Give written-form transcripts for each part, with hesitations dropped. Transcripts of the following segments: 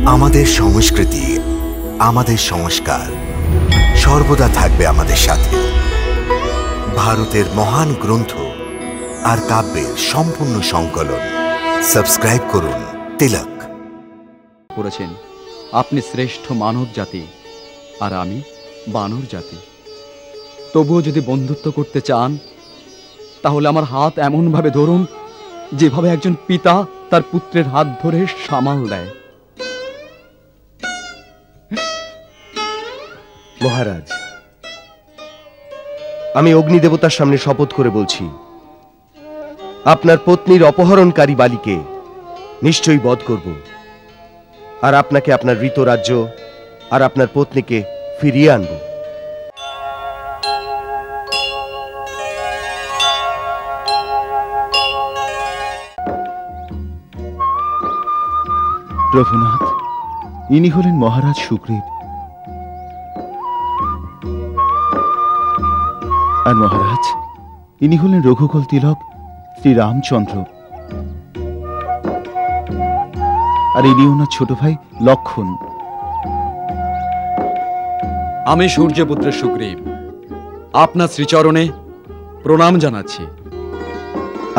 আমাদের সংস্কৃতি, আমাদের সংস্কার সর্বদা থাকবে আমাদের সাথে। ভারতের মহান গ্রন্থ আর কাব্যের সম্পূর্ণ সংকলন। সাবস্ক্রাইব করুন তিলক। করেছেন আপনি শ্রেষ্ঠ মানব জাতি আর আমি বানর জাতি। তবুও যদি বন্ধুত্ব করতে চান তাহলে আমার হাত এমনভাবে ধরুন যেভাবে একজন পিতা তার পুত্রের হাত ধরে সামাল দেয়। মহারাজ, আমি অগ্নিদেবতার সামনে শপথ করে বলছি, আপনার পত্নীর অপহরণকারী বালিকে নিশ্চয়ই বধ করব, আর আপনাকে আপনার ঋত রাজ্য আর আপনার পত্নীকে ফিরিয়ে আনব। প্রভুনাথ, ইনি হলেন মহারাজ সুগ্রীব। আর মহারাজ, ইনি হলেন রঘুকুল তিলক শ্রীরামচন্দ্র। আর ইনি ওনার ছোট ভাই লক্ষণ। আমি সূর্যপুত্র সুগ্রীব আপনার শ্রীচরণে প্রণাম জানাচ্ছি।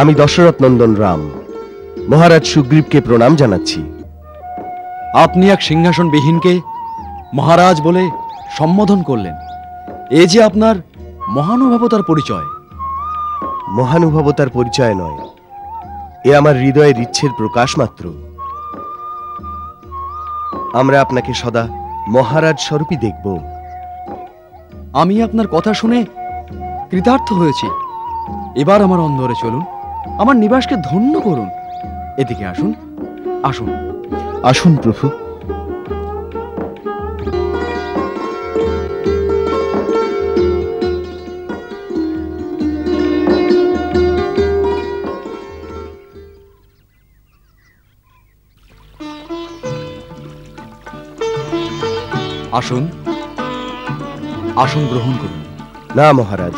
আমি দশরথ নন্দন রাম মহারাজ সুগ্রীবকে প্রণাম জানাচ্ছি। আপনি এক সিংহাসনবিহীনকে মহারাজ বলে সম্বোধন করলেন, এ যে আপনার মহানুভবতার পরিচয়। মহানুভবতার পরিচয় নয়, এ আমার হৃদয়ের ইচ্ছের প্রকাশ মাত্র। আমরা আপনাকে সদা মহারাজ স্বরূপই দেখব। আমি আপনার কথা শুনে কৃতার্থ হয়েছি। এবার আমার অন্দরে চলুন, আমার নিবাসকে ধন্য করুন। এদিকে আসুন, আসুন। আসুন প্রভু। আসুন, আসন গ্রহণ করুন। না মহারাজ,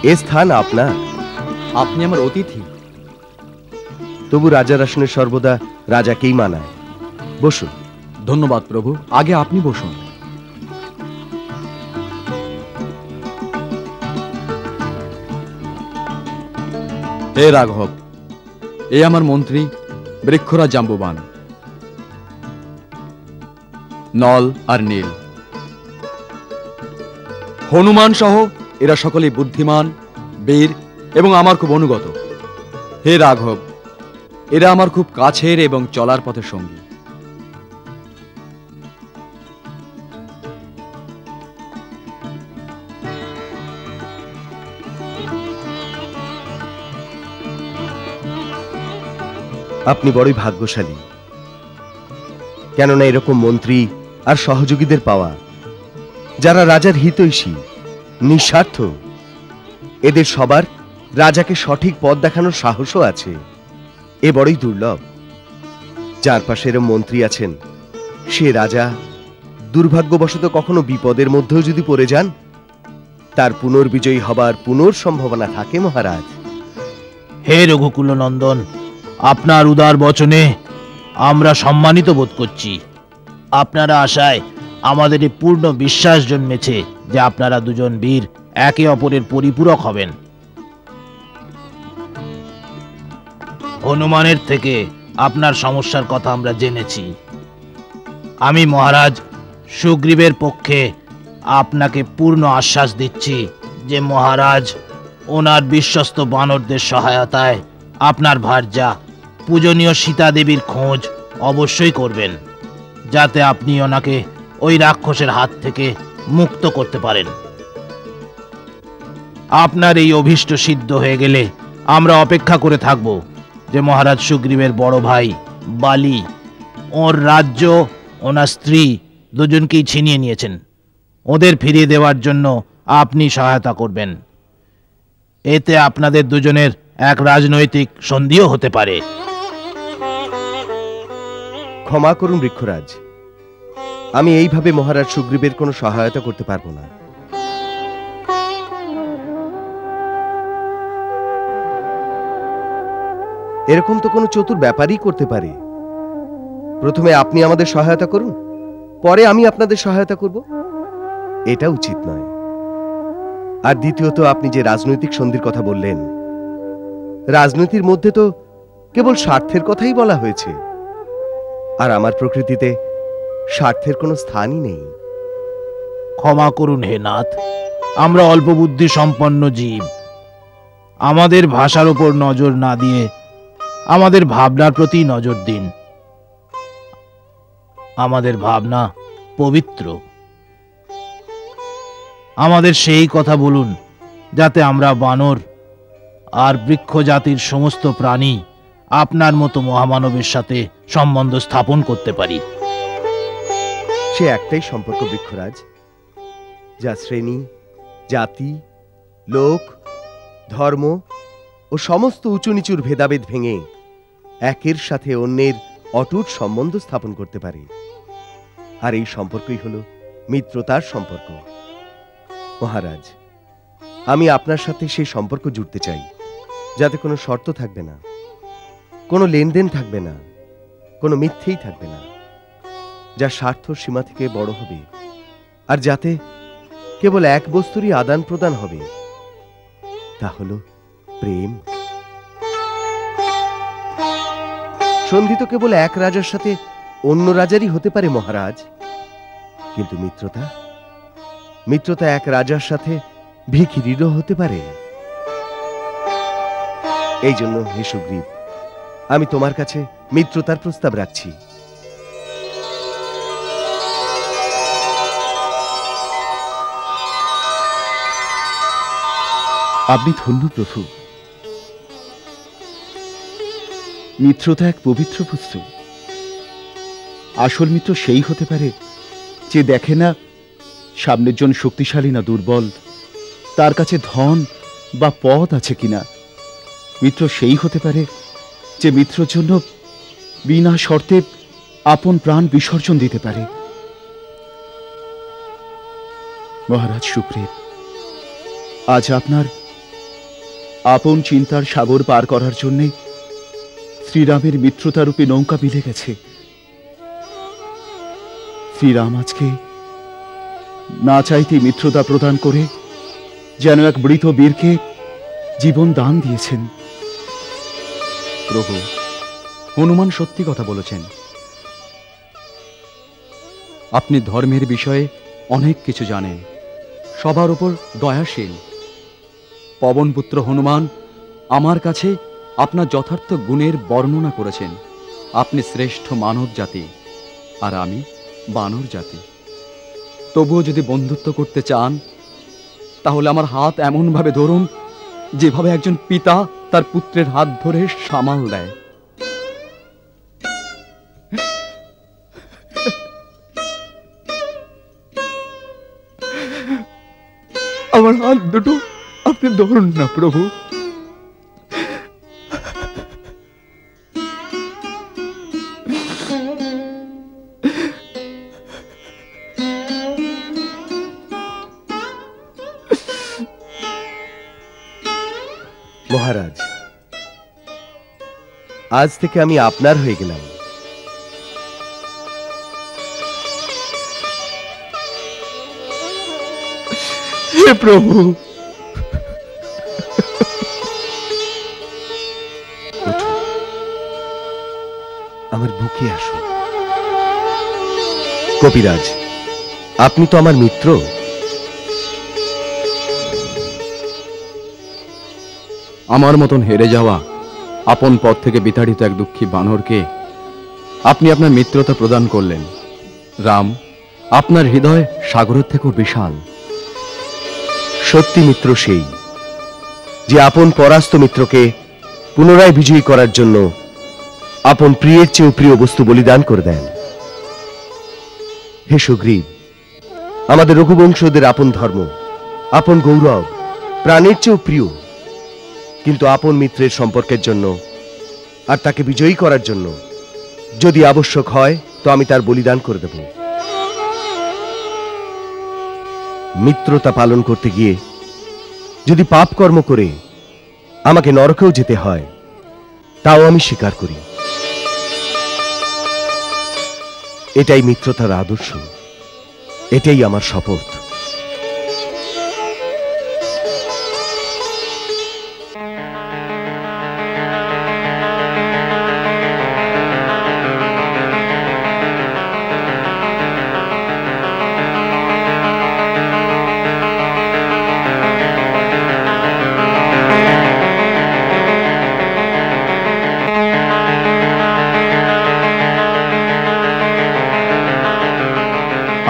এ স্থান আপনার। আপনি আমার অতিথি। তবু রাজার আসনে সর্বদা রাজাকেই মানায়। বসুন। ধন্যবাদ প্রভু, আগে আপনি বসুন। হে রাঘব, এ আমার মন্ত্রী বৃক্ষরাজ জাম্বুবান। নল আর নীল, হনুমান সহ এরা সকলেই বুদ্ধিমান, বীর এবং আমার খুব অনুগত। হে রাঘব, এরা আমার খুব কাছের এবং চলার পথের সঙ্গী। আপনি বড়ই ভাগ্যশালী, কেননা এরকম মন্ত্রী আর সহযোগীদের পাওয়া যারা রাজার হিতৈষী, নিঃস্বার্থ। এদের সবার রাজাকে সঠিক পথ দেখানোর সাহসও আছে। এ বড়ই দুর্লভ। যার পাশে এরকম মন্ত্রী আছেন, সে রাজা দুর্ভাগ্যবশত কখনো বিপদের মধ্যেও যদি পড়ে যান, তার পুনর্বিজয়ী হবার সম্ভাবনা থাকে মহারাজ। হে রঘুকুল নন্দন, আপনার উদার বচনে আমরা সম্মানিত বোধ করছি। আপনারা আশায় আমাদের পূর্ণ বিশ্বাস জন্মেছে যে আপনারা দুজন বীর একে অপরের পরিপূরক হবেন। হনুমানের থেকে আপনার সমস্যার কথা আমরা জেনেছি। আমি মহারাজ সুগ্রীবের পক্ষে আপনাকে পূর্ণ আশ্বাস দিচ্ছি যে মহারাজ ওনার বিশ্বস্ত বানরদের সহায়তায় আপনার ভার্যা পূজনীয় সীতা দেবীর খোঁজ অবশ্যই করবেন, যাতে আপনি ওনাকে ওই রাক্ষসের হাত থেকে মুক্ত করতে পারেন। আপনার এই অভীষ্ট সিদ্ধ হয়ে গেলে আমরা অপেক্ষা করে থাকব যে মহারাজ সুগ্রীবের বড় ভাই বালি ওর রাজ্য, ওনার স্ত্রী দুজনকেই ছিনিয়ে নিয়েছেন। ওদের ফিরিয়ে দেওয়ার জন্য আপনি সহায়তা করবেন। এতে আপনাদের দুজনের এক রাজনৈতিক সন্ধিও হতে পারে। ক্ষমা করুন বৃক্ষরাজ, আমি এইভাবে মহারাজ সুগ্রীবের কোনো সহায়তা করতে পারবো না। এরকম তো কোনো চতুর ব্যাপারই করতে পারে। প্রথমে আপনি আমাদের সহায়তা করুন, পরে আমি আপনাদের সহায়তা করব, এটা উচিত নয়। আর দ্বিতীয়ত, আপনি যে রাজনৈতিক সন্ধির কথা বললেন, রাজনীতির মধ্যে তো কেবল স্বার্থের কথাই বলা হয়েছে, আর আমার প্রকৃতিতে স্বার্থের কোনো স্থানই নেই। ক্ষমা করুন হে নাথ, আমরা অল্প বুদ্ধি সম্পন্ন জীব। আমাদের ভাষার উপর নজর না দিয়ে আমাদের ভাবনার প্রতি নজর দিন। আমাদের ভাবনা পবিত্র। আমাদের সেই কথা বলুন যাতে আমরা বানর আর বৃক্ষ জাতির সমস্ত প্রাণী আপনার মতো মহামানবের সাথে সম্বন্ধ স্থাপন করতে পারি। সে একটাই সম্পর্ক বৃক্ষরাজ, যা শ্রেণী, জাতি, লোক, ধর্ম ও সমস্ত উঁচু নিচুর ভেদাভেদ ভেঙে একের সাথে অন্যের অটুট সম্বন্ধ স্থাপন করতে পারে। আর এই সম্পর্কই হল মিত্রতার সম্পর্ক। মহারাজ, আমি আপনার সাথে সেই সম্পর্ক জুড়তে চাই, যাতে কোনো শর্ত থাকবে না, কোনো লেনদেন থাকবে না, কোনো মিথ্যেই থাকবে না, যা স্বার্থ সীমা থেকে বড় হবে, আর যাতে কেবল এক বস্তুরই আদান প্রদান হবে, তা হল প্রেম। সন্ধি তো কেবল এক রাজার সাথে অন্য রাজারই হতে পারে মহারাজ, কিন্তু মিত্রতা এক রাজার সাথে ভিখিরিরও হতে পারে। এই জন্য হে সুগ্রীব, আমি তোমার কাছে মিত্রতার প্রস্তাব রাখছি। আপনি ধন্য প্রভু। মিত্রতা এক পবিত্র বস্তু। আসল মিত্র সেই হতে পারে যে দেখে না সামনের জন শক্তিশালী না দুর্বল, তার কাছে ধন বা পদ আছে কিনা। মিত্র সেই হতে পারে যে মিত্রর জন্য বিনা শর্তে আপন প্রাণ বিসর্জন দিতে পারে। মহারাজ সুগ্রীব, আজ আপনার আপন চিন্তার সাগর পার করার জন্যে শ্রীরামের মিত্রতারূপী নৌকা মিলে গেছে। শ্রীরাম আজকে না চাইতে মিত্রতা প্রদান করে যেন এক মৃত বীরকে জীবন দান দিয়েছেন। প্রভু, হনুমান সত্যি কথা বলেছেন। আপনি ধর্মের বিষয়ে অনেক কিছু জানেন, সবার উপর দয়াশীল। পবনপুত্র হনুমান আমার কাছে আপনার যথার্থ গুণের বর্ণনা করেছেন। আপনি শ্রেষ্ঠ মানব জাতি, আর আমি বানর জাতি। তবুও যদি বন্ধুত্ব করতে চান, তাহলে আমার হাত এমনভাবে ধরুন যেভাবে একজন পিতা তার পুত্রের হাত ধরে সামাল দেয়। আমার হাত দুটো আপনি ধরুন না প্রভু। মহারাজ, আজ থেকে আমি আপনার হয়ে গেলাম। হে প্রভু, আমার বুকে আসুন। কপিরাজ, আপনি তো আমার মিত্র। আমার মতন হেরে যাওয়া আপন পথ থেকে বিতাড়িত এক দুঃখী বানরকে আপনি আপনার মিত্রতা প্রদান করলেন। রাম, আপনার হৃদয় সাগরের থেকেও বিশাল। সত্যি মিত্র সেই, যে আপন পরাস্ত মিত্রকে পুনরায় বিজয়ী করার জন্য আপন প্রিয়ের চেয়েও প্রিয় বস্তু বলিদান করে দেন। হে সুগ্রীব, আমাদের রঘুবংশীয়দের আপন ধর্ম, আপন গৌরব প্রাণের চেয়েও প্রিয়। কিন্তু আপন মিত্রের সম্পর্কের জন্য আর তাকে বিজয়ী করার জন্য যদি আবশ্যক হয়, তো আমি তার বলিদান করে দেব। মিত্রতা পালন করতে গিয়ে যদি পাপ কর্ম করে আমাকে নরকেও যেতে হয়, তাও আমি স্বীকার করি। এটাই মিত্রতার আদর্শ, এটাই আমার শপথ।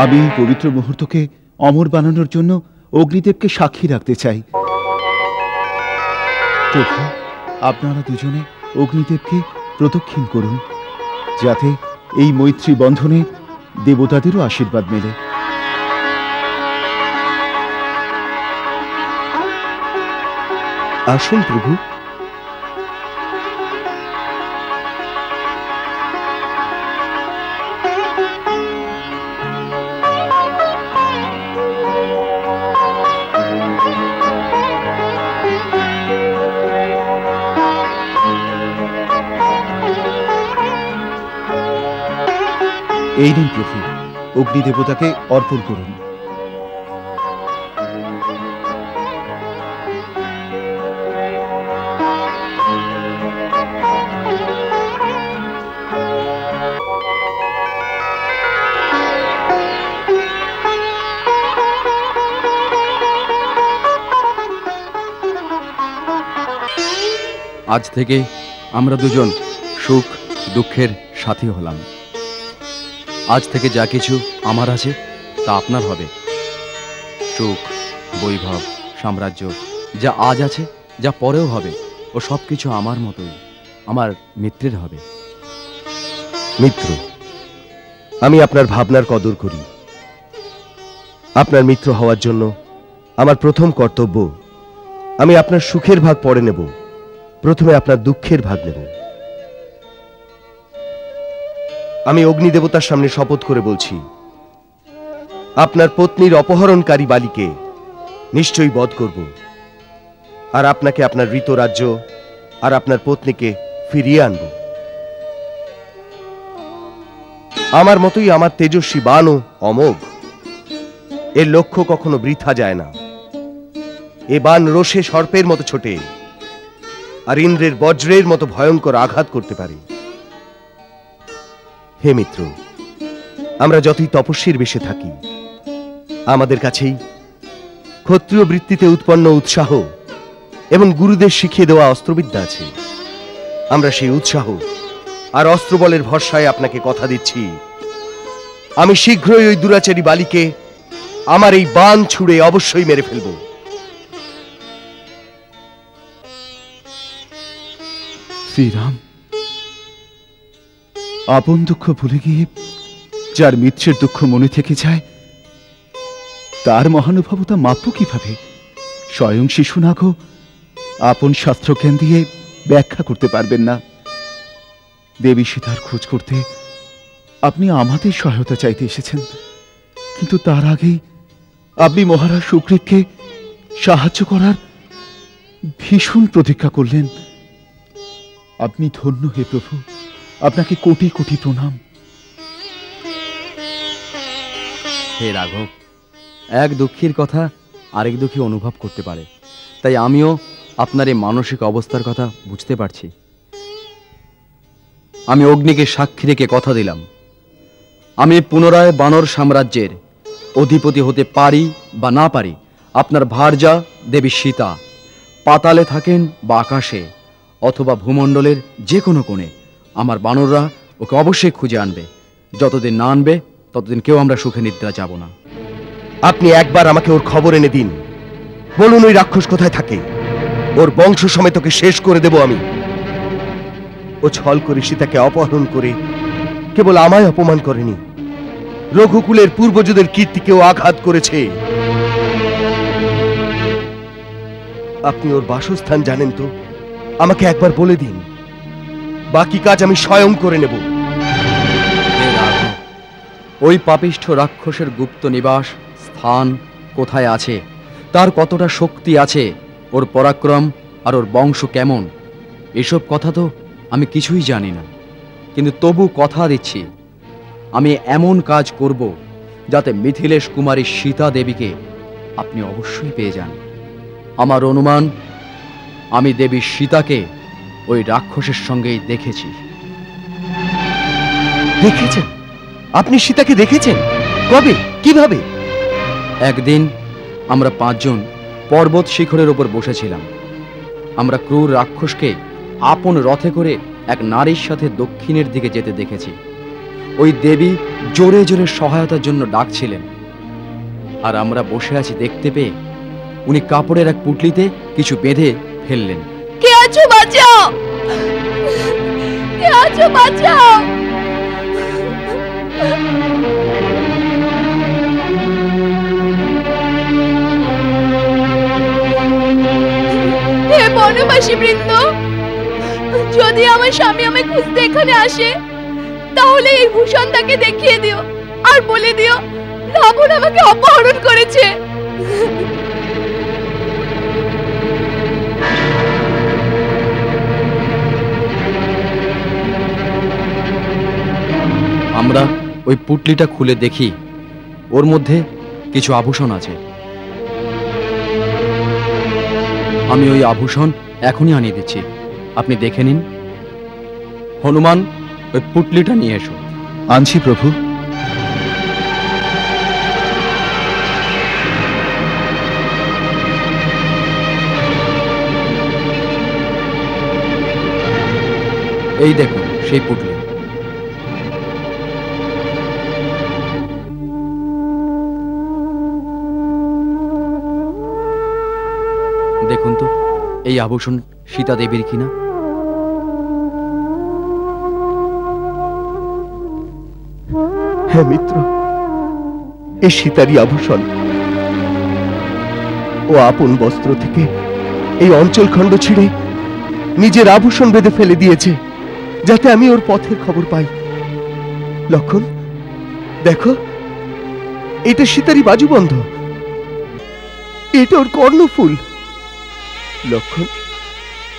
আমি এই পবিত্র মুহূর্তকে অমর বানানোর জন্য অগ্নিদেবকে সাক্ষী রাখতে চাই। প্রভু, আপনারা দুজনে অগ্নিদেবকে প্রদক্ষিণ করুন, যাতে এই মৈত্রী বন্ধনে দেবতাদেরও আশীর্বাদ মেলে। আসুন প্রভু। এই দিন প্রভু, অগ্নিদেবতাকে অর্পণ করুন। আজ থেকে আমরা দুজন সুখ দুঃখের সাথী হলাম। আজ থেকে যা কিছু আমার আছে তা আপনার হবে। সুখ, বৈভব, সাম্রাজ্য যা আজ আছে, যা পরেও হবে, ও সব কিছু আমার মতোই, আমার মিত্রের হবে। মিত্র, আমি আপনার ভাবনার কদর করি। আপনার মিত্র হওয়ার জন্য আমার প্রথম কর্তব্য, আমি আপনার সুখের ভাগ পরে নেব, প্রথমে আপনার দুঃখের ভাগ নেব। আমি অগ্নিদেবতার সামনে শপথ করে বলছি, আপনার পত্নীর অপহরণকারী বালিকে নিশ্চয়ই বধ করব, আর আপনাকে আপনার ঋতরাজ্য আর আপনার পত্নীকে ফিরিয়ে আনব। আমার মতোই আমার তেজস্বী বাণও অমোঘ, এর লক্ষ্য কখনো বৃথা যায় না। এ বাণ রোষে সর্পের মতো ছোটে, আর ইন্দ্রের বজ্রের মতো ভয়ঙ্কর আঘাত করতে পারে। হে মিত্র, আমরা যতই তপস্বীর বেশে থাকি, আমাদের কাছেই ক্ষত্রিয় বৃত্তিতে উৎপন্ন উৎসাহ এবং গুরুদের শিখিয়ে দেওয়া অস্ত্রবিদ্যা আছে। আমরা সেই উৎসাহ আর অস্ত্রবলের ভরসায় আপনাকে কথা দিচ্ছি, আমি শীঘ্রই ওই দুরাচারী বালিকে আমার এই বাণ ছুঁড়ে অবশ্যই মেরে ফেলব। শ্রীরাম, আপন দুঃখ ভুলে গিয়ে যার মিত্রের দুঃখ মনে থেকে যায়, তার মহানুভবতা মাপ্য কিভাবে? স্বয়ং শিশুনাগও আপন শাস্ত্রজ্ঞান দিয়ে ব্যাখ্যা করতে পারবেন না। দেবী সীতার খোঁজ করতে আপনি আমাদের সহায়তা চাইতে এসেছেন, কিন্তু তার আগেই আপনি মহারাজ সুগ্রীবকে সাহায্য করার ভীষণ প্রতিজ্ঞা করলেন। আপনি ধন্য হে প্রভু, আপনাকে কোটি কোটি প্রণাম। হে রাঘব, এক দুঃখীর কথা আরেক দুঃখী অনুভব করতে পারে, তাই আমিও আপনার এই মানসিক অবস্থার কথা বুঝতে পারছি। আমি অগ্নিকে সাক্ষী রেখে কথা দিলাম, আমি পুনরায় বানর সাম্রাজ্যের অধিপতি হতে পারি বা না পারি, আপনার ভার্যা দেবী সীতা পাতালে থাকেন বা আকাশে অথবা ভূমণ্ডলের যে কোনো কোণে, আমার বানররা ওকে অবশ্যই খুঁজে আনবে। যতদিন না আনবে ততদিন কেউ আমরা সুখে নিদ্রা যাব না। আপনি একবার আমাকে ওর খবর এনে দিন, বলুন ওই রাক্ষস কোথায় থাকে, ওর বংশ সমেত ওকে শেষ করে দেব আমি। ও ছল করে সীতাকে অপহরণ করে কেবল আমায় অপমান করেনি, রঘুকুলের পূর্বজদের কীর্তিকেও আঘাত করেছে। আপনি ওর বাসস্থান জানেন তো, আমাকে একবার বলে দিন, বাকি কাজ আমি স্বয়ং করে নেব। ওই পাপিষ্ঠ রাক্ষসের গুপ্ত নিবাস স্থান কোথায় আছে, তার কতটা শক্তি আছে, ওর পরাক্রম আর ওর বংশ কেমন, এসব কথা তো আমি কিছুই জানি না। কিন্তু তবু কথা দিচ্ছি, আমি এমন কাজ করব যাতে মিথিলেশ কুমারী সীতা দেবীকে আপনি অবশ্যই পেয়ে যান। আমার অনুমান, আমি দেবী সীতাকে ওই রাক্ষসের সঙ্গেই দেখেছি। দেখেছেন? আপনি সীতাকে দেখেছেন? কবে, কিভাবে? একদিন আমরা 5 জন পর্বত শিখরের ওপর বসেছিলাম। আমরা ক্রূর রাক্ষসকে আপন রথে করে এক নারীর সাথে দক্ষিণের দিকে যেতে দেখেছি। ওই দেবী জোরে জোরে সহায়তার জন্য ডাকছিলেন, আর আমরা বসে আছি দেখতে পেয়ে উনি কাপড়ের এক পুটলিতে কিছু বেঁধে ফেললেন। কে আছো, বাঁচাও! কে আছো, বাঁচাও! হে বনবাসী বৃন্দ, যদি আমার স্বামী আমায় খুঁজতে এখানে আসে, তাহলে এই ভূষণ তাকে দেখিয়ে দিও আর বলে দিও রাবণ আমাকে অপহরণ করেছে। আমরা ওই পুটলিটা খুলে দেখি ওর মধ্যে কিছু আভূষণ আছে। আমি ওই আভূষণ এখনই আনিয়ে দিচ্ছি, আপনি দেখে নিন। হনুমান, ওই পুটলিটা নিয়ে এসো। আনছি প্রভু। এই দেখুন সেই পুটলি। দেখুন তো এই আভূষণ সীতা দেবীর কিনা। হ্যাঁ মিত্র, এ সীতারই আভূষণ। ও আপন বস্ত্র থেকে এই অঞ্চল খণ্ড ছিঁড়ে নিজের আভূষণ বেঁধে ফেলে দিয়েছে, যাতে আমি ওর পথের খবর পাই। লক্ষণ, দেখো, এটা সীতারই বাজুবন্ধ, এটা ওর কর্ণফুল। লক্ষণ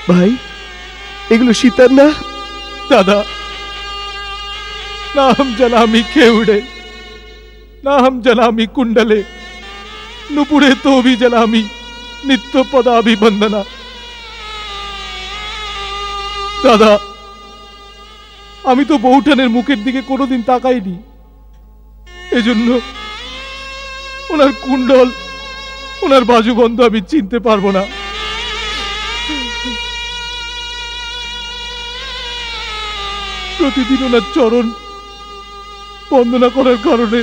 ভাই, এগুলো সীতার না? दादा, नाहं जनामि केवडे, नाहं जनामि कुंडले, नुपुरे तो भी जनामि नित्य पदाभिवंदना। दादा, আমি তো বউঠানের মুখের দিকে কোনোদিন তাকাইনি, এজন্য ওনার কুণ্ডল, ওনার বাজুবন্ধ আমি চিনতে পারবো না। প্রতিদিন ওনার চরণ বন্দনা করার কারণে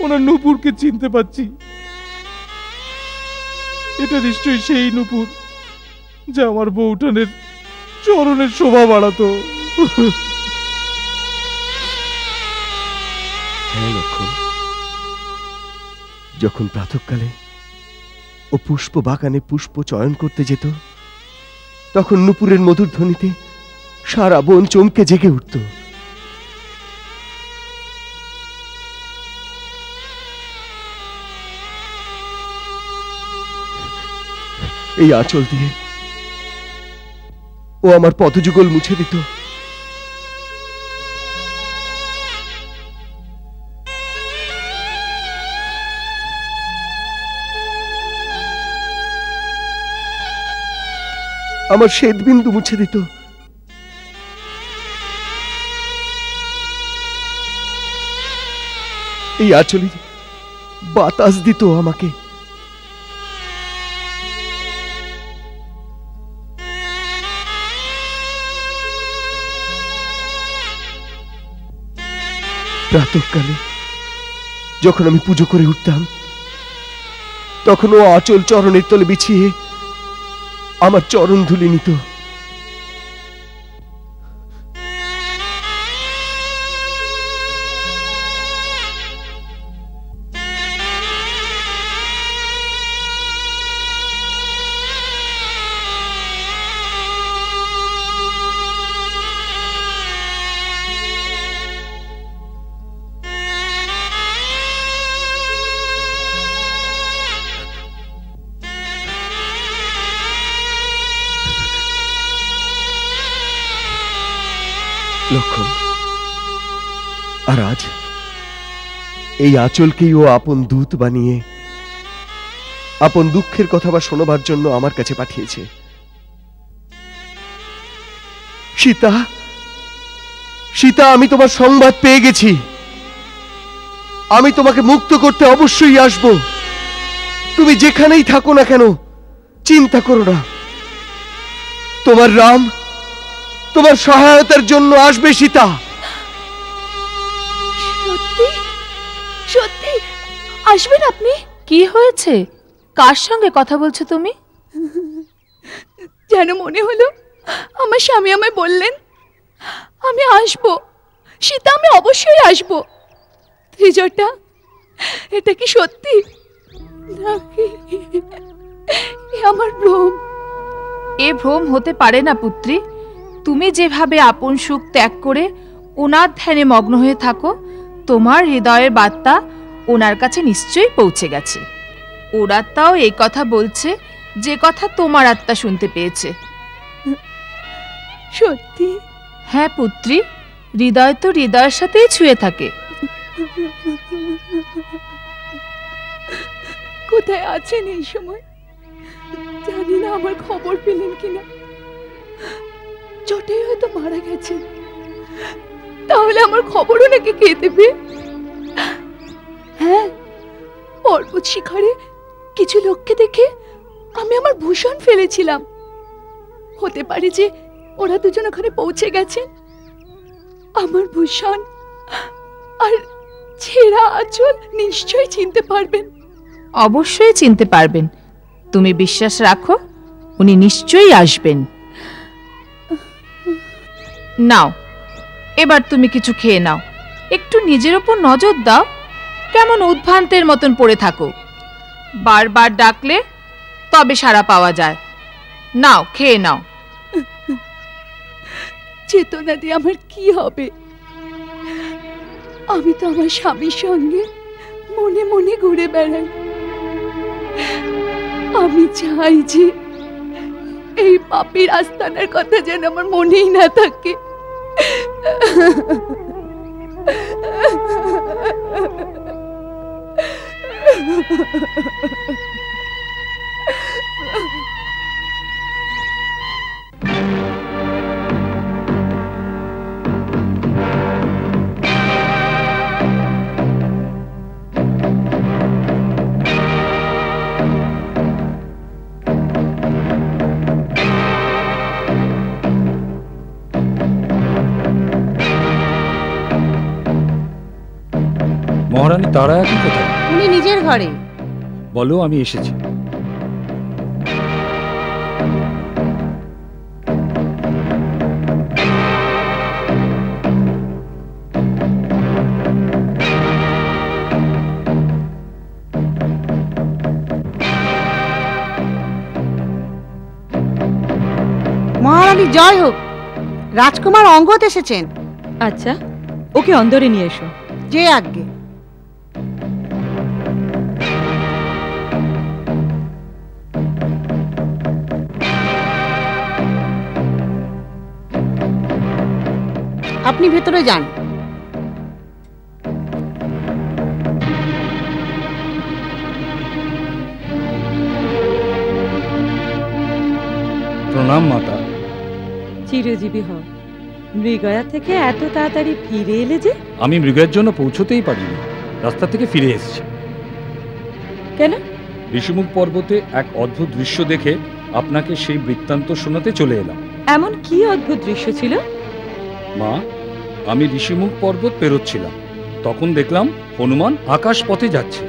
ওনার নূপুরকে চিনতে পাচ্ছি। এটা নিশ্চয়ই সেই নূপুর যা আমার বউঠানের চরণের শোভা বাড়াতো। হ্যাঁ লক্ষণ, যখন প্রাতঃকালে ও পুষ্প বাগানে পুষ্প চয়ন করতে যেত, তখন নূপুরের মধুর ধ্বনিতে সারা বন চমকে জেগে উঠত। এই আঁচল দিয়ে ও আমার পদযুগল মুছে দিত। আমার শ্বেতবিন্দু মুছে দিত। এই আঁচলে বাতাস দিত আমাকে। প্রাতঃকালে যখন আমি পুজো করে উঠতাম, তখন ও আঁচল চরণের তলে বিছিয়ে আমার চরণ ধুলি নিত। লক্ষণ, আর আজ এই আঁচলকেই ও আপন দূত বানিয়ে আপন দুঃখের কথা বা শোনাবার জন্য আমার কাছে পাঠিয়েছে। সীতা, সীতা, আমি তোমার সংবাদ পেয়ে গেছি। আমি তোমাকে মুক্ত করতে অবশ্যই আসব। তুমি যেখানেই থাকো না কেন চিন্তা করো না, তোমার রাম তোমার সহায়তার জন্য আসবে। সীতা, সত্যি সত্যি আসবেন আপনি? কি হয়েছে? কার সঙ্গে কথা বলছো তুমি? যেন মনে হলো আমার স্বামী আমায় বললেন আমি আসবো। সীতা, আমি অবশ্যই আসবো। ত্রিজটা, এটা কি সত্যি নাকি আমার ভ্রম? এ ভ্রম হতে পারে না পুত্রী। তুমি যেভাবে আপন সুখ ত্যাগ করে ওনার ধ্যানে মগ্ন হয়ে থাকো, তোমার হৃদয়ের বার্তা ওনার কাছে নিশ্চয়ই পৌঁছে গেছে। ওর আত্মাও এই কথা বলছে যে কথা তোমার আত্মা শুনতে পেয়েছে। সত্যি? হ্যাঁ পুত্রী, হৃদয় তো হৃদয়ের সাথেই ছুঁয়ে থাকে। কোথায় আছেন এই সময়? জানি না আমার খবর পেলেন কিনা। চোটেই হয়তো মারা গেছেন। তাহলে আমার খবরও নাকি কে দেবে? হ্যাঁ, পর্বত শিখরে কিছু লোককে দেখে আমি আমার ভূষণ ফেলেছিলাম। হতে পারে যে ওরা দুজন ওখানে পৌঁছে গেছে। আমার ভূষণ আর ছেঁড়া আঁচল নিশ্চয়ই চিনতে পারবেন। অবশ্যই চিনতে পারবেন। তুমি বিশ্বাস রাখো, উনি নিশ্চয়ই আসবেন। নাও, এবার তুমি কিছু খেয়ে নাও। একটু নিজের ওপর নজর দাও। কেমন উদ্ভ্রান্তের মতন পড়ে থাকো। বারবার ডাকলে তবে সাড়া পাওয়া যায়। নাও, খেয়ে নাও। চেতনা দিয়ে আমার কি হবে? আমি তো আমার স্বামীর সঙ্গে মনে মনে ঘুরে বেড়াই। আমি চাই যে এই পাপীর আস্তানার কথা যেন আমার মনেই না থাকে। মহারানী তারা এখন কোথায়? উনি নিজের ঘরে। বলো আমি এসেছি। মহারানী জয় হোক। রাজকুমার অঙ্গদ এসেছেন। আচ্ছা, ওকে অন্দরে নিয়ে এসো। যে আজ্ঞে। আপনি ভেতরে যান। প্রণাম মাতা। চিরজীবী হও। মৃগয়া থেকে এত তাড়াতাড়ি ফিরে এলে যে? আমি মৃগের জন্য পৌঁছতেই পারিনি, রাস্তা থেকে ফিরে এসেছি। কেন? ঋষিমুখ পর্বতে এক অদ্ভুত দৃশ্য দেখে আপনাকে সেই বৃত্তান্ত শোনাতে চলে এলাম। এমন কি অদ্ভুত দৃশ্য ছিল? মা, আমি ঋষিমুখ পর্বত পেরোচ্ছিলাম, তখন দেখলাম হনুমান আকাশ পথে যাচ্ছে।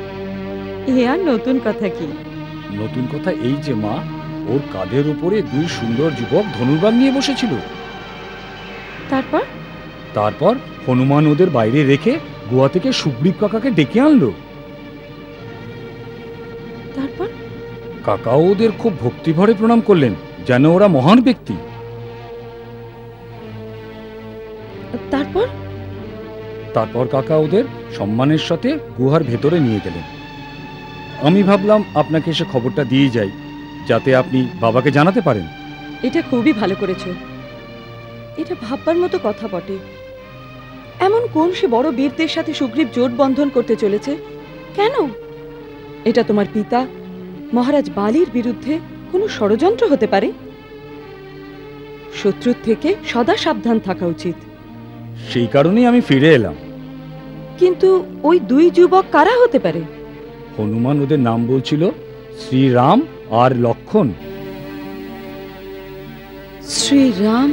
এ আর নতুন কথা কি? নতুন কথা এই যে মা, ওর কাঁধের উপরে দুই সুন্দর যুবক ধনুর্বাণ নিয়ে বসেছিল। তারপর? তারপর হনুমান ওদের বাইরে রেখে গোয়া থেকে সুগ্রীব কাকাকে ডেকে আনলো। তারপর? কাকাও ওদের খুব ভক্তিভরে প্রণাম করলেন, যেন ওরা মহান ব্যক্তি। তারপর? তারপর কাকা ওদের সম্মানের সাথে গুহার ভেতরে নিয়ে গেলেন। আমি ভাবলাম আপনাকে এসে খবরটা দিয়ে যাই, যাতে আপনি বাবাকে জানাতে পারেন। এটা খুবই ভালো করেছো। এটা ভাববার মতো কথা বটে। এমন কোন সে বড় বীরদের সাথে সুগ্রীব জোট বন্ধন করতে চলেছে? কেন? এটা তোমার পিতা মহারাজ বালির বিরুদ্ধে কোনো ষড়যন্ত্র হতে পারে। শত্রুর থেকে সদা সাবধান থাকা উচিত। সেই কারণেই আমি ফিরে এলাম। কিন্তু ওই দুই যুবক কারা হতে পারে? হনুমান ওদের নাম বলছিল শ্রীরাম আর লক্ষণ। শ্রীরাম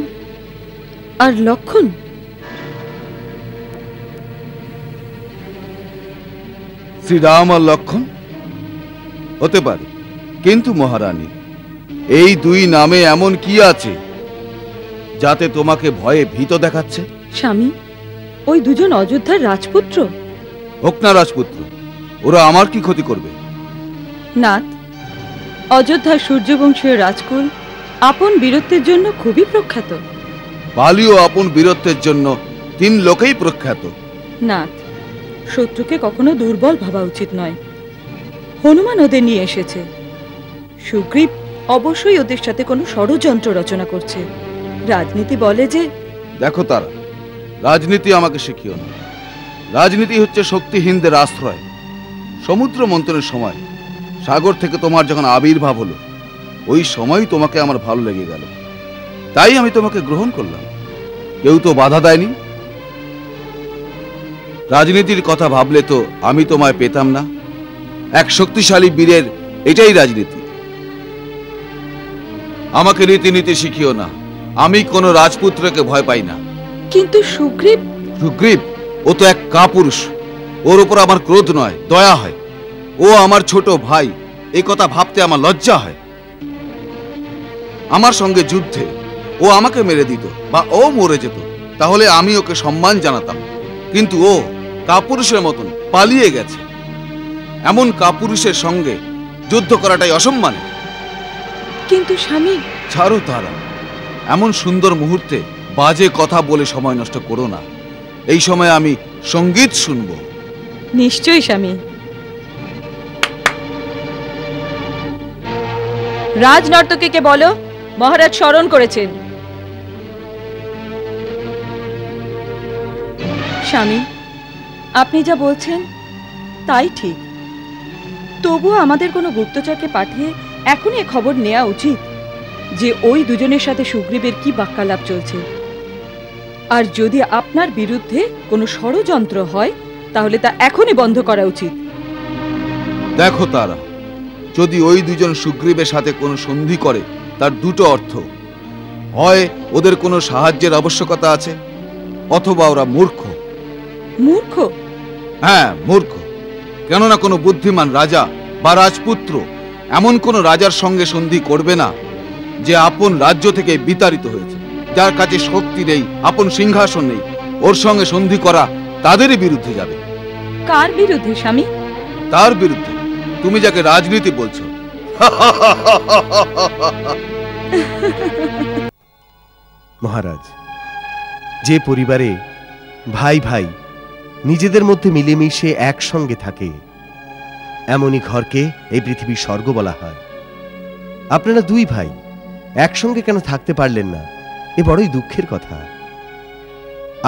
আর লক্ষণ? শ্রীরাম আর লক্ষণ হতে পারে, কিন্তু মহারানী, এই দুই নামে এমন কি আছে যাতে তোমাকে ভয়ে ভীত দেখাচ্ছে? স্বামী, ওই দুজন অযোধ্যার রাজপুত্র। হোক না রাজপুত্র, ওরা আমার কি ক্ষতি করবে? নাথ, অযোধ্যার সূর্যবংশীয় রাজকুল আপন বীরত্বের জন্য খুবই প্রখ্যাত। বালিও আপন বীরত্বের জন্য 3 লোকেই প্রখ্যাত। নাথ, শত্রুকে কখনো দুর্বল ভাবা উচিত নয়। হনুমান ওদের নিয়ে এসেছে। সুগ্রীব অবশ্যই ওদের সাথে কোনো ষড়যন্ত্র রচনা করছে। রাজনীতি বলে যে, দেখো তারা, রাজনীতি আমাকে শিখিও না। রাজনীতি হচ্ছে শক্তিহীনদের আশ্রয়। সমুদ্র মন্থনের সময় সাগর থেকে তোমার যখন আবির্ভাব হলো, ওই সময় তোমাকে আমার ভালো লেগে গেল, তাই আমি তোমাকে গ্রহণ করলাম। কেউ তো বাধা দেয়নি। রাজনীতির কথা ভাবলে তো আমি তোমায় পেতাম না। এক শক্তিশালী বীরের এটাই রাজনীতি। আমাকে রীতিনীতি শিখিও না। আমি কোনো রাজপুত্রকে ভয় পাই না। কিন্তু সুগ্রীব? সুগ্রীব ও তো এক কাপুরুষ। ওর উপর আমার ক্রোধ নয়, দয়া হয়। ও আমার ছোট ভাই, এই কথা ভাবতে আমার লজ্জা হয়। আমার সঙ্গে যুদ্ধে ও আমাকে মেরে দিত বা ও মরে যেত, তাহলে আমি ওকে সম্মান জানাতাম। কিন্তু ও কাপুরুষের মতন পালিয়ে গেছে। এমন কাপুরুষের সঙ্গে যুদ্ধ করাটাই অসম্মানের। কিন্তু স্বামী। ছাড়ো তারা, এমন সুন্দর মুহূর্তে বাজে কথা বলে সময় নষ্ট করো না। এই সময় আমি সঙ্গীত শুনবো। নিশ্চয়ই স্বামী। রাজনর্তকীকে বলো মহারাজ স্মরণ করেছেন। স্বামী, আপনি যা বলছেন তাই ঠিক। তবুও আমাদের কোনো গুপ্তচরকে পাঠিয়ে এখনই খবর নেওয়া উচিত যে ওই দুজনের সাথে সুগ্রীবের কি বাক্যালাপ চলছে। আর যদি আপনার বিরুদ্ধে কোনো ষড়যন্ত্র হয় তাহলে তা এখনই বন্ধ করা উচিত। দেখো তারা, যদি ওই দুজন সুগ্রীবের সাথে কোনো সন্ধি করে, তার দুটো অর্থ। হয় ওদের কোনো সাহায্যের আবশ্যকতা আছে, অথবা ওরা মূর্খ। মূর্খ? হ্যাঁ, মূর্খ। কেননা কোনো বুদ্ধিমান রাজা বা রাজপুত্র এমন কোনো রাজার সঙ্গে সন্ধি করবে না যে আপন রাজ্য থেকে বিতাড়িত হয়েছে, যার কাছে শক্তি নেই, আপন সিংহাসন নেই। ওর সঙ্গে সন্ধি করা তাদেরই বিরুদ্ধে যাবে। কার বিরুদ্ধে স্বামী? তার বিরুদ্ধে, তুমি যাকে রাজনীতি বলছো। মহারাজ, যে পরিবারে ভাই ভাই নিজেদের মধ্যে মিলেমিশে একসঙ্গে থাকে, এমনই ঘরকে এই পৃথিবীর স্বর্গ বলা হয়। আপনারা দুই ভাই একসঙ্গে কেন থাকতে পারলেন না, এ বড়ই দুঃখের কথা।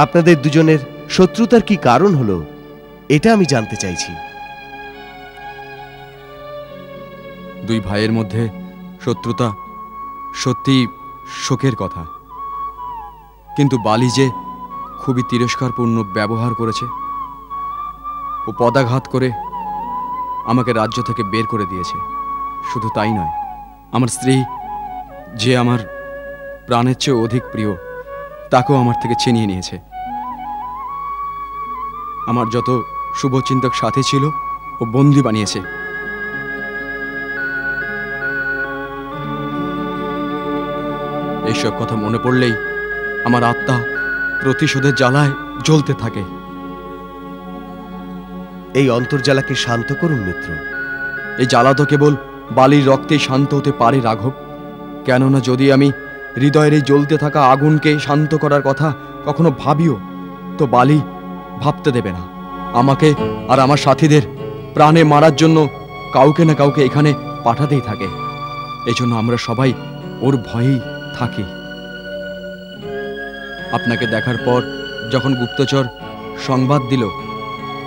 আপনাদের দুজনের শত্রুতার কি কারণ হলো, এটা আমি জানতে চাইছি। দুই ভাইয়ের মধ্যে শত্রুতা সত্যি শোকের কথা, কিন্তু বালি যে খুবই তিরস্কারপূর্ণ ব্যবহার করেছে। ও পদাঘাত করে আমাকে রাজ্য থেকে বের করে দিয়েছে। শুধু তাই নয়, আমার স্ত্রী, যে আমার প্রাণের চেয়ে অধিক প্রিয়, তাকেও আমার থেকে ছিনিয়ে নিয়েছে। আমার যত শুভচিন্তক সাথী ছিল ও বন্দী বানিয়েছে। এইসব কথা মনে পড়লেই আমার আত্মা প্রতিশোধের জ্বালায় জ্বলতে থাকে। এই অন্তর্জ্বালাকে শান্ত করুন মিত্র। এই জ্বালা তো কেবল বালির রক্তেই শান্ত হতে পারে রাঘব। কেননা যদি আমি হৃদয়ের এই জ্বলতে থাকা আগুনকে শান্ত করার কথা কখনো ভাবিও, তো বালি ভাবতে দেবে না। আমাকে আর আমার সাথীদের প্রাণে মারার জন্য কাউকে না কাউকে এখানে পাঠাতেই থাকে। এজন্য আমরা সবাই ওর ভয়েই থাকি। আপনাকে দেখার পর যখন গুপ্তচর সংবাদ দিল,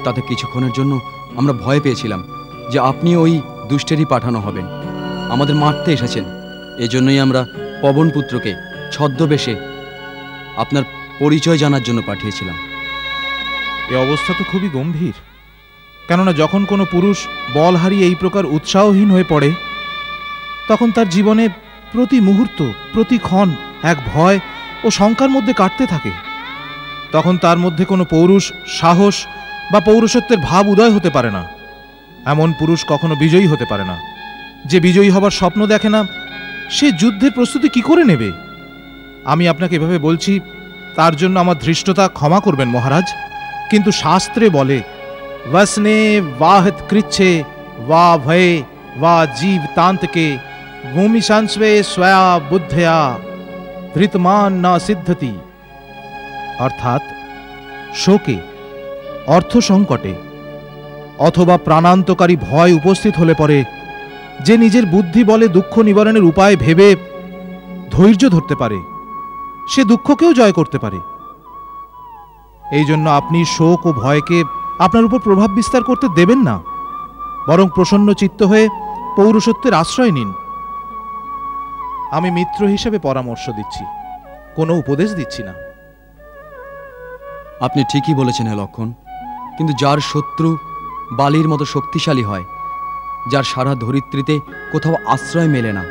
তাতে কিছুক্ষণের জন্য আমরা ভয় পেয়েছিলাম যে আপনি ওই দুষ্টেরই পাঠানো হবেন, আমাদের মারতে এসেছেন। এজন্যই আমরা পবনপুত্রকে ছদ্মবেশে আপনার পরিচয় জানার জন্য পাঠিয়েছিলাম। এ অবস্থা তো খুবই গম্ভীর, কেননা যখন কোনো পুরুষ বল হারিয়ে এই প্রকার উৎসাহহীন হয়ে পড়ে, তখন তার জীবনে প্রতি মুহূর্ত, প্রতি ক্ষণ এক ভয় ও শঙ্কার মধ্যে কাটতে থাকে। তখন তার মধ্যে কোনো পৌরুষ, সাহস বা পৌরুষত্বের ভাব উদয় হতে পারে না। এমন পুরুষ কখনো বিজয়ী হতে পারে না। যে বিজয়ী হবার স্বপ্ন দেখে না, সে যুদ্ধের প্রস্তুতি কি করে নেবে? আমি আপনাকে এভাবে বলছি, তার জন্য আমার ধৃষ্টতা ক্ষমা করবেন মহারাজ, কিন্তু শাস্ত্রে বলে, वसने वाहत कृच्छे वा भये वा जीव तांतके भूमि संस्वे स्वया बुद्धया धृतमान ना सिद्धति। অর্থাৎ শোকে, অর্থ সংকটে অথবা প্রাণান্তকারী ভয় উপস্থিত হলে পরে যে নিজের বুদ্ধি বলে দুঃখ নিবারণের উপায় ভেবে ধৈর্য ধরতে পারে, সে দুঃখকেও জয় করতে পারে। এই জন্য আপনি শোক ও ভয়কে আপনার উপর প্রভাব বিস্তার করতে দেবেন না, বরং প্রসন্ন চিত্ত হয়ে পৌরুষত্বের আশ্রয় নিন। আমি মিত্র হিসেবে পরামর্শ দিচ্ছি, কোনো উপদেশ দিচ্ছি না। আপনি ঠিকই বলেছেন হে লক্ষণ, কিন্তু যার শত্রু বালির মতো শক্তিশালী হয়, যার সারা ধরিত্রীতে কোথাও আশ্রয় মেলে না,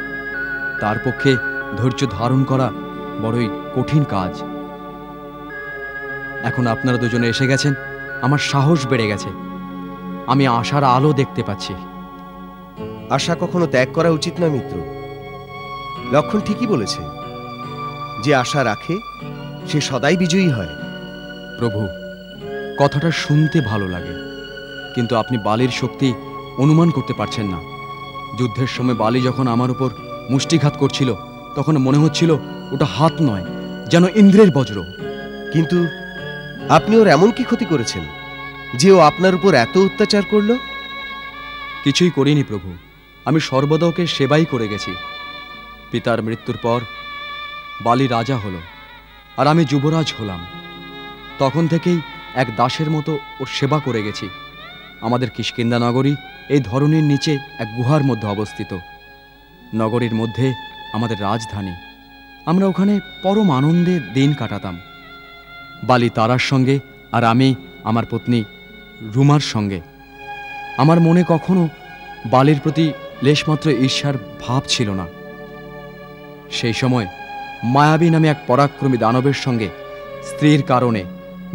তার পক্ষে ধৈর্য ধারণ করা বড়ই কঠিন কাজ। এখন আপনারা দুজনে এসে গেছেন, আমার সাহস বেড়ে গেছে, আমি আশার আলো দেখতে পাচ্ছি। আশা কখনো ত্যাগ করা উচিত নয় মিত্র। লক্ষণ ঠিকই বলেছে, যে আশা রাখে সে সদাই বিজয়ী হয়। প্রভু, কথাটা শুনতে ভালো লাগে, কিন্তু আপনি বালির শক্তি অনুমান করতে পারছেন না। যুদ্ধের সময় বালি যখন আমার উপর মুষ্টিঘাত করছিল, তখন মনে হচ্ছিল ওটা হাত নয়, যেন ইন্দ্রের বজ্র। কিন্তু আপনি ওর এমন কি ক্ষতি করেছেন যে ও আপনার উপর এত অত্যাচার করলো? কিছুই করিনি প্রভু, আমি সর্বদা ওকে সেবাই করে গেছি। পিতার মৃত্যুর পর বালি রাজা হলো আর আমি যুবরাজ হলাম। তখন থেকেই এক দাসের মতো ওর সেবা করে গেছি। আমাদের কিষ্কিন্ধা নগরী এই ধরনের নিচে এক গুহার মধ্যে অবস্থিত। নগরীর মধ্যে আমাদের রাজধানী। আমরা ওখানে পরম আনন্দে দিন কাটাতাম, বালি তারার সঙ্গে আর আমি আমার পত্নী রুমার সঙ্গে। আমার মনে কখনো বালির প্রতি লেশমাত্র ঈর্ষার ভাব ছিল না। সেই সময় মায়াবী নামে এক পরাক্রমী দানবের সঙ্গে স্ত্রীর কারণে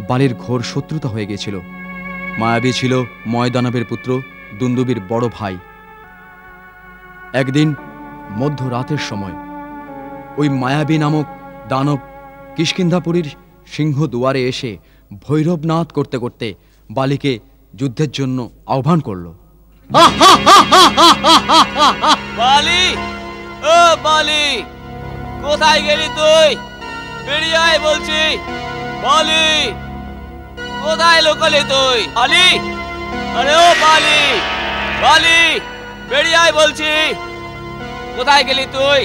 বালির ঘোর শত্রুতা হয়ে গিয়েছিল। মায়াবী ছিল ময়দানবের পুত্র দুন্দুবির বড় ভাই। একদিন মধ্যরাতের সময় ওই মায়াবী নামক দানব কিষ্কিন্ধাপুরীর সিংহ দুয়ারে এসে ভৈরবনাথ করতে করতে বালিকে যুদ্ধের জন্য আহ্বান করল। বালি, ও বালি, কোথায় গেলি তুই? বেরিয়ে আয় বলছি। বালি, কোথায় লুকালি তুই? বালি, আরে ও বালি, বালি, বেরিয়ে আয় বলছি। কোথায় গেলি তুই?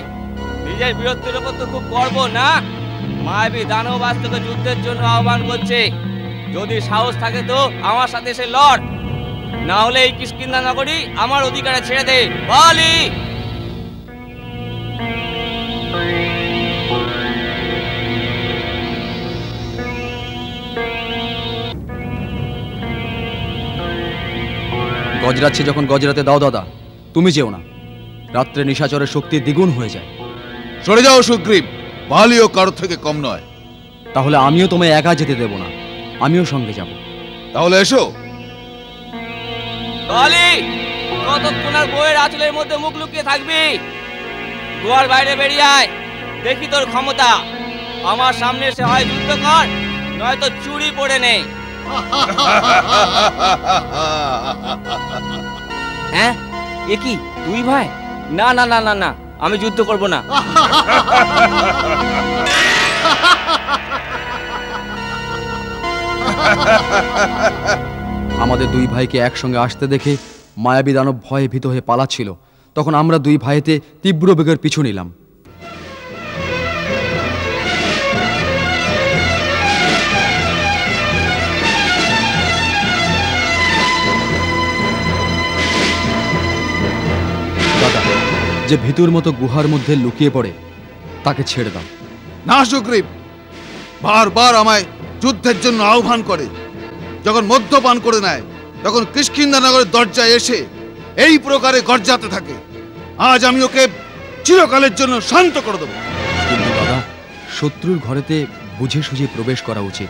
নিজের বীরত্বের উপর তো খুব গর্ব না? মায়াবী দানব আজ তোকে যুদ্ধের জন্য আহ্বান করছে। যদি সাহস থাকে তো আমার সাথে এসে লড়, না হলে এই কিষ্কিন্ধা নগরী আমার অধিকারে ছেড়ে দে। বালি, গজরাচ্ছে যখন গজরাতে দাও দাদা, তুমি যেও না, রাত্রে নিশাচরের শক্তি দ্বিগুণ হয়ে যায়। সরে যাও সুগ্রীব, বালিও কারোর থেকে কম নয়। তাহলে আমিও তোমায় একা যেতে দেব না, আমিও সঙ্গে যাব। তাহলে এসো। বালি, কতক্ষণ আর বইয়ের আঁচলের মধ্যে মুখ লুকিয়ে থাকবি? গুহার বাইরে বেরিয়ে আয়, দেখি তোর ক্ষমতা। আমার সামনে এসে হয় যুদ্ধ কর, নয়তো চুরি পড়ে নে। হ্যাঁ, এ কি তুই ভাই? না না না না না, আমি যুদ্ধ করব না। আমাদের দুই ভাইকে একসঙ্গে আসতে দেখে মায়াবী দানব ভয়ে ভীত হয়ে পালাচ্ছিল। তখন আমরা দুই ভাইতে তীব্র বেগের পিছু নিলাম। যে ভিতুর মতো গুহার মধ্যে লুকিয়ে পড়ে তাকে ছেড়ে দাও। না সুগ্রীব, বারবার আমায় যুদ্ধের জন্য আহ্বান করে, যখন মদ্যপান করে নেয় তখন কিষ্কিন্ধা নগরের দরজায় এসে এই প্রকারে গর্জাতে থাকে। আজ আমি ওকে চিরকালের জন্য শান্ত করে দেব। কিন্তু দাদা, শত্রুর ঘরেতে বুঝে সুঝে প্রবেশ করা উচিত।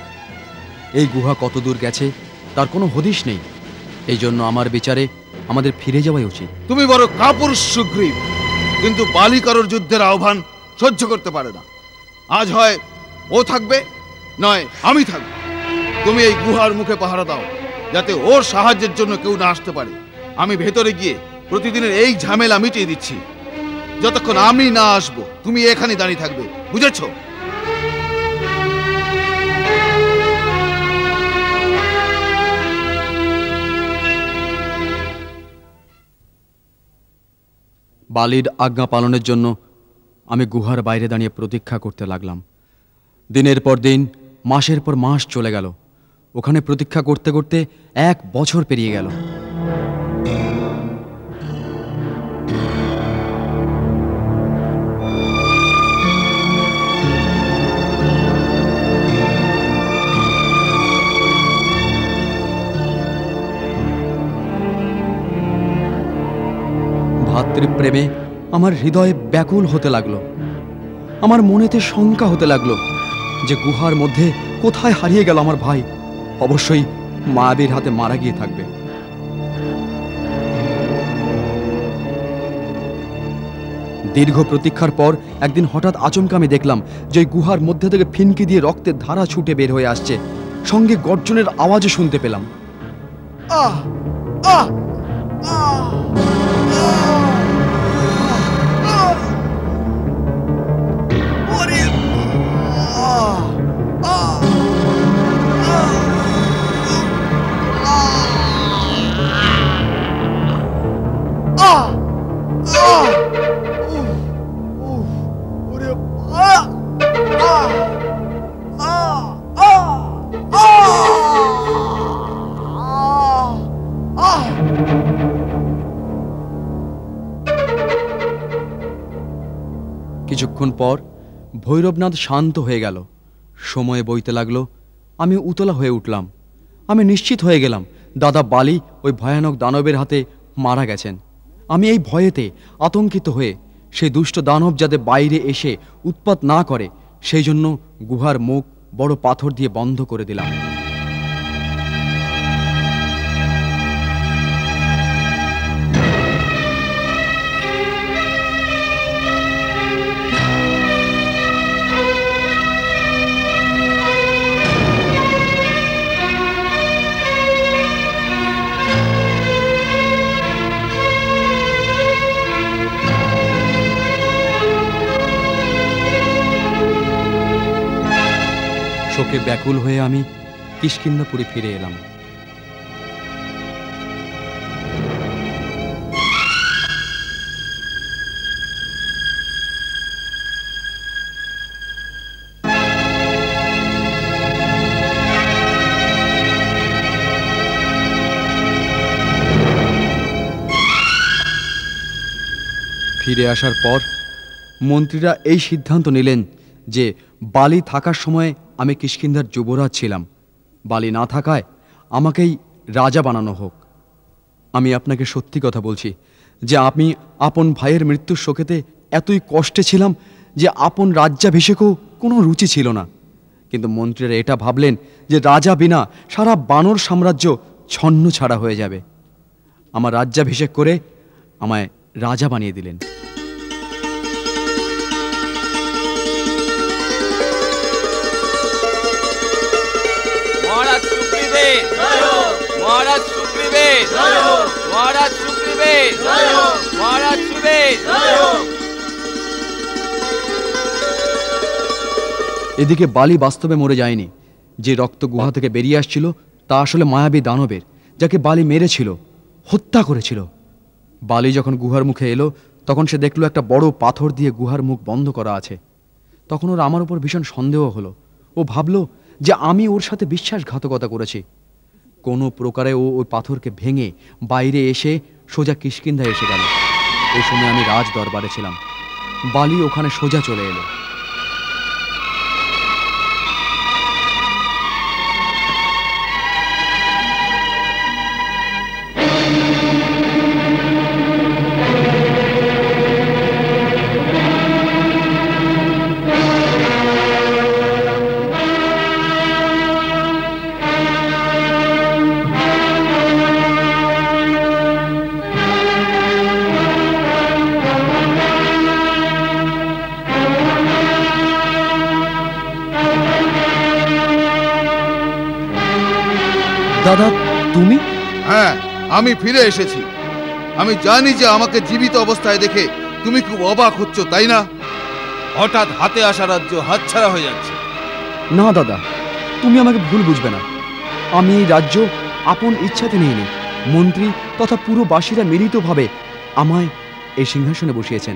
এই গুহা কত দূর গেছে তার কোনো হদিশ নেই। এই জন্য আমার বিচারে আমাদের ফিরে যাওয়াই উচিত। তুমি বড় কাপুরুষ সুগ্রীব, কিন্তু বালিকারোর যুদ্ধের আহ্বান সহ্য করতে পারে না। আজ হয় ও থাকবে, নয় আমি থাকব। তুমি এই গুহার মুখে পাহারা দাও, যাতে ওর সাহায্যের জন্য কেউ না আসতে পারে। আমি ভেতরে গিয়ে প্রতিদিনের এই ঝামেলা মিটিয়ে দিচ্ছি। যতক্ষণ আমি না আসবো তুমি এখানে দাঁড়িয়ে থাকবে, বুঝেছো? বালির আজ্ঞা পালনের জন্য আমি গুহার বাইরে দাঁড়িয়ে প্রতীক্ষা করতে লাগলাম। দিনের পর দিন, মাসের পর মাস চলে গেল। ওখানে প্রতীক্ষা করতে করতে 1 বছর পেরিয়ে গেল। ভাতৃপ্রেমে আমার হৃদয়ে ব্যাকুল হতে লাগলো। আমার মনেতে শঙ্কা হতে লাগলো যে গুহার মধ্যে কোথায় হারিয়ে গেল আমার ভাই। অবশ্যই মায়াবীর হাতে মারা গিয়ে থাকবে। দীর্ঘ প্রতীক্ষার পর একদিন হঠাৎ আচমকা আমি দেখলাম যে গুহার মধ্যে থেকে ফিনকি দিয়ে রক্তের ধারা ছুটে বের হয়ে আসছে, সঙ্গে গর্জনের আওয়াজও শুনতে পেলাম। আহ আহ আহ কিছুক্ষণ পর ভৈরবনাথ শান্ত হয়ে গেল। সময় বইতে লাগলো। আমি উতলা হয়ে উঠলাম। আমি নিশ্চিত হয়ে গেলাম দাদা বালি ওই ভয়ানক দানবের হাতে মারা গেছেন। আমি এই ভয়েতে আতঙ্কিত হয়ে সেই দুষ্ট দানব যাতে বাইরে এসে উৎপাত না করে সেই জন্য গুহার মুখ বড় পাথর দিয়ে বন্ধ করে দিলাম। শোকে ব্যাকুল হয়ে আমি কিষ্কিন্ধাপুরে ফিরে এলাম। ফিরে আসার পর মন্ত্রীরা এই সিদ্ধান্ত নিলেন যে বালি থাকার সময় আমি কিষ্কিন্ধার যুবরাজ ছিলাম, বালি না থাকায় আমাকেই রাজা বানানো হোক। আমি আপনাকে সত্যি কথা বলছি যে আমি আপন ভাইয়ের মৃত্যুর শোকেতে এতই কষ্টে ছিলাম যে আপন রাজ্যাভিষেকও কোনো রুচি ছিল না। কিন্তু মন্ত্রীরা এটা ভাবলেন যে রাজা বিনা সারা বানর সাম্রাজ্য ছন্ন ছাড়া হয়ে যাবে। আমার রাজ্যাভিষেক করে আমায় রাজা বানিয়ে দিলেন। মহারাজ সুগ্রীবের জয় হোক, মহারাজ সুগ্রীবের জয় হোক, মহারাজ সুগ্রীবের জয় হোক, মহারাজ সুগ্রীবের জয় হোক। এদিকে বালি বাস্তবে মরে যায়নি। যে রক্ত গুহা থেকে বেরিয়ে আসছিল তা আসলে মায়াবী দানবের, যাকে বালি মেরেছিল, হত্যা করেছিল। বালি যখন গুহার মুখে এলো তখন সে দেখলো একটা বড় পাথর দিয়ে গুহার মুখ বন্ধ করা আছে। তখন ওর আমার উপর ভীষণ সন্দেহ হলো। ও ভাবলো যে আমি ওর সাথে বিশ্বাসঘাতকতা করেছি। কোনো প্রকারে ও ওই পাথরকে ভেঙে বাইরে এসে সোজা কিষ্কিন্ধায় এসে গেল। এই সময় আমি রাজ দরবারে ছিলাম। বালি ওখানে সোজা চলে এলো। দাদা, তুমি? হ্যাঁ, আমি ফিরে এসেছি। আমি জানি যে আমাকে জীবিত অবস্থায় দেখে তুমি খুব অবাক হচ্ছ, তাই না? হঠাৎ হাতে আসা রাজ্য হাতছাড়া হয়ে যাচ্ছে। না দাদা, তুমি আমাকে ভুল বুঝবে না। আমি এই রাজ্য আপন ইচ্ছাতে নিইনি। মন্ত্রী তথা পুরো বাসীরা মিলিতভাবে আমায় এই সিংহাসনে বসিয়েছেন।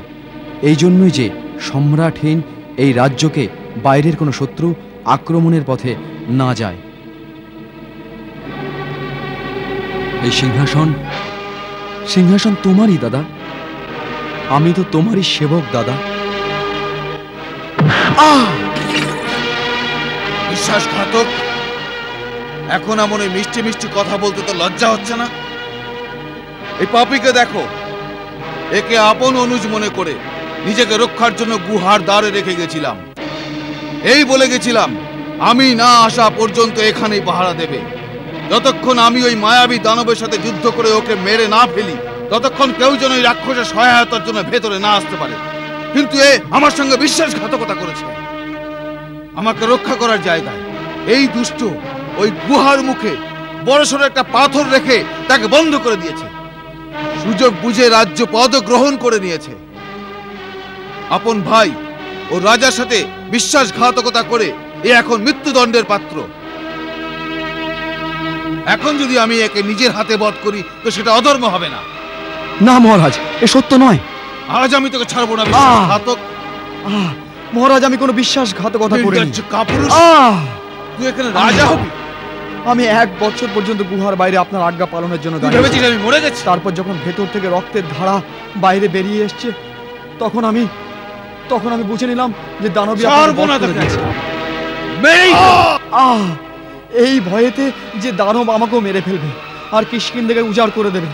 এই জন্যই যে সম্রাটহীন এই রাজ্যকে বাইরের কোনো শত্রু আক্রমণের পথে না যায়। এই সিংহাসন তোমারই দাদা। আমি তো তোমারই সেবক দাদা। বিশ্বাসঘাতক! এখন এমন এই মিষ্টি মিষ্টি কথা বলতে তো লজ্জা হচ্ছে না? এই পাপীকে দেখো, একে আপন অনুজ মনে করে নিজেকে রক্ষার জন্য গুহার দ্বারে রেখে গেছিলাম। এই বলে গেছিলাম আমি না আসা পর্যন্ত এখানেই পাহারা দেবে। যতক্ষণ আমি ওই মায়াবী দানবের সাথে যুদ্ধ করে ওকে মেরে না ফেলি, ততক্ষণ কেউ যেন ওই রাক্ষসের সহায়তার জন্য ভেতরে না আসতে পারে। কিন্তু এ আমার সঙ্গে বিশ্বাসঘাতকতা করেছে। আমাকে রক্ষা করার জায়গায় এই দুষ্ট ওই গুহার মুখে বড়সড় একটা পাথর রেখে তাকে বন্ধ করে দিয়েছে। সুযোগ বুঝে রাজ্য পদ গ্রহণ করে নিয়েছে। আপন ভাই ও রাজার সাথে বিশ্বাসঘাতকতা করে এ এখন মৃত্যুদণ্ডের পাত্র। এখন যদি আমি একে নিজের হাতে বধ করি তো সেটা অধর্ম হবে না। না মহারাজ, এ সত্য নয়। আজ আমি তোকে ছাড়বো না বিশ্বাসঘাতক। মহারাজ, আমি কোনো বিশ্বাসঘাতকতা করিনি। তুই এখানে রাজা হবি? আমি 1 বছর পর্যন্ত গুহার বাইরে আপনার আজ্ঞা পালনের জন্য ভেবেছিস আমি মরে গেছি? তারপর যখন ভেতর থেকে রক্তের ধারা বাইরে বেরিয়ে এসছে, তখন আমি বুঝে নিলাম যে দানবী এই ভয়েতে যে দানব আমাকেও মেরে ফেলবে আর কিষ্কিন্ধাকে উজাড় করে দেবে।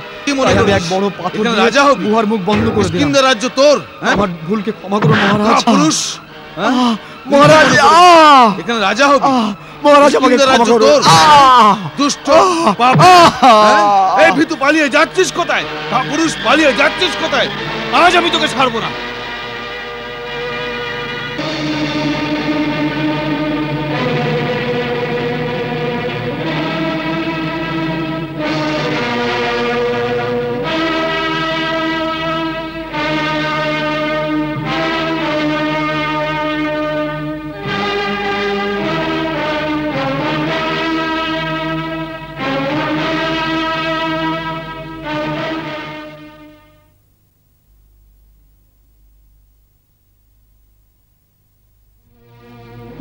আমি এক বড় পাথর দিয়ে গুহার মুখ বন্ধ করে দিলাম। কিষ্কিন্ধা রাজ্য তোর? আমার ভুলকে ক্ষমা করুন মহারাজ। পুরুষ মহারাজ, এখানে রাজা হবি? মহারাজ, আমাকে ক্ষমা করুন। দুষ্ট পাপী! এই ভীতু, পালিয়ে যাচ্ছিস কোথায়? পুরুষ, পালিয়ে যাচ্ছিস কোথায়? আজ আমি তোকে ছাড়বো না।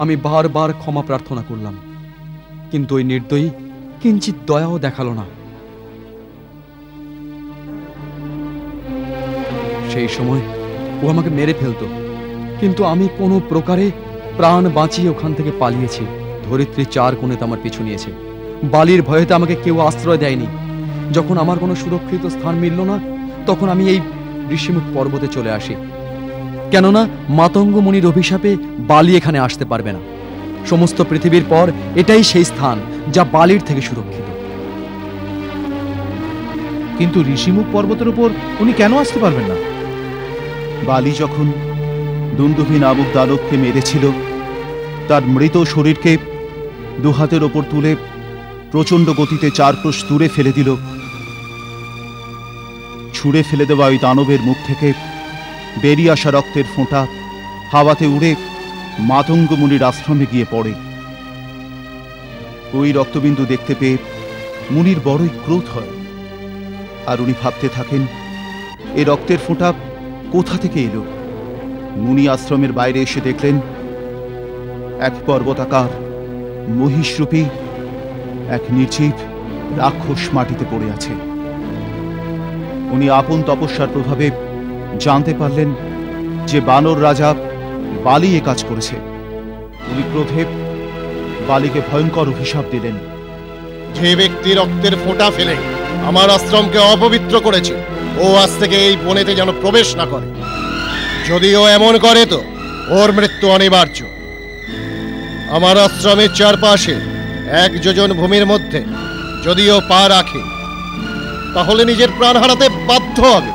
আমি বারবার ক্ষমা প্রার্থনা করলাম, কিন্তু ওই নির্দয়ী কিঞ্চিত দয়াও দেখালো না। সেই সময় ও আমাকে মেরে ফেলতো, কিন্তু আমি কোনো প্রকারে প্রাণ বাঁচিয়ে ওখান থেকে পালিয়েছি। ধরিত্রী 4 কোণেতে আমার পিছু নিয়েছে। বালির ভয়েতে আমাকে কেউ আশ্রয় দেয়নি। যখন আমার কোনো সুরক্ষিত স্থান মিলল না, তখন আমি এই ঋষিমুখ পর্বতে চলে আসি। কেননা মাতঙ্গ মুনির অভিশাপে বালি এখানে আসতে পারবে না। সমস্ত পৃথিবীর পর এটাই সেই স্থান যা বালির থেকে সুরক্ষিত। কিন্তু ঋষিমুখ পর্বতের উপর উনি কেন আসতে পারবেন না? বালি যখন দুন্দুভি নামক দানবকে মেরেছিল, তার মৃত শরীরকে 2 হাতের ওপর তুলে প্রচণ্ড গতিতে 4 ক্রোশ দূরে ফেলে দিল। ছুঁড়ে ফেলে দেওয়া ওই দানবের মুখ থেকে বেরিয়ে আসা রক্তের ফোঁটা হাওয়াতে উড়ে মাতঙ্গ মুনির আশ্রমে গিয়ে পড়ে। ওই রক্তবিন্দু দেখতে পেয়ে মুনির বড়ই ক্রোধ হয়, আর উনি ভাবতে থাকেন এ রক্তের ফোঁটা কোথা থেকে এলো। মুনি আশ্রমের বাইরে এসে দেখলেন এক পর্বতাকার মহিষরূপী এক নির্জীব রাক্ষস মাটিতে পড়ে আছে। উনি আপন তপস্যার প্রভাবে জানতে পারলেন যে বানর রাজা বালি এ কাজ করেছে। উনি ক্রোধে বালিকে ভয়ঙ্কর অভিশাপ দিলেন। যে ব্যক্তি রক্তের ফোঁটা ফেলে আমার আশ্রমকে অপবিত্র করেছে, ও আজ থেকে এই বনেতে যেন প্রবেশ না করে। যদিও এমন করে তো ওর মৃত্যু অনিবার্য। আমার আশ্রমের চারপাশে 1 যোজন ভূমির মধ্যে যদিও পা রাখে, তাহলে নিজের প্রাণ হারাতে বাধ্য হবে।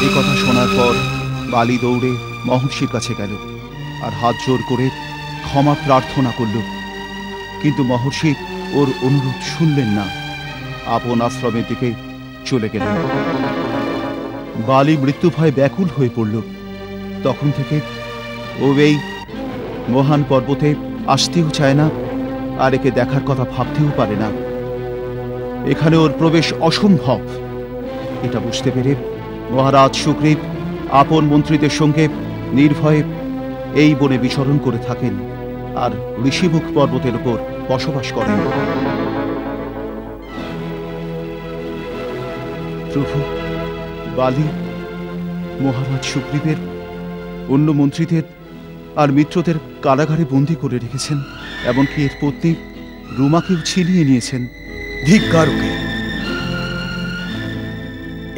এ কথা শোনার পর বালি দৌড়ে মহর্ষির কাছে গেল আর হাত জোর করে ক্ষমা প্রার্থনা করল। কিন্তু মহর্ষি ওর অনুরোধ শুনলেন না, আপন আশ্রমের দিকে চলে গেলেন। বালি মৃত্যু ভয়ে ব্যাকুল হয়ে পড়ল। তখন থেকে ও এই মহান পর্বতে আসতেও চায় না, আর একে দেখার কথা ভাবতেও পারে না। এখানে ওর প্রবেশ অসম্ভব। এটা বুঝতে পেরে মহারাজ সুগ্রীব আপন মন্ত্রীদের সঙ্গে নির্ভয়ে এই বনে বিচরণ করে থাকেন আর ঋষিমুখ পর্বতের উপর বসবাস করেন। প্রভু, বালি মহারাজ সুগ্রীবের অন্য মন্ত্রীদের আর মিত্রদের কারাগারে বন্দী করে রেখেছেন, এমনকি এর পত্নী রুমাকেও ছিনিয়ে নিয়েছেন। ধিক্কার ওকে!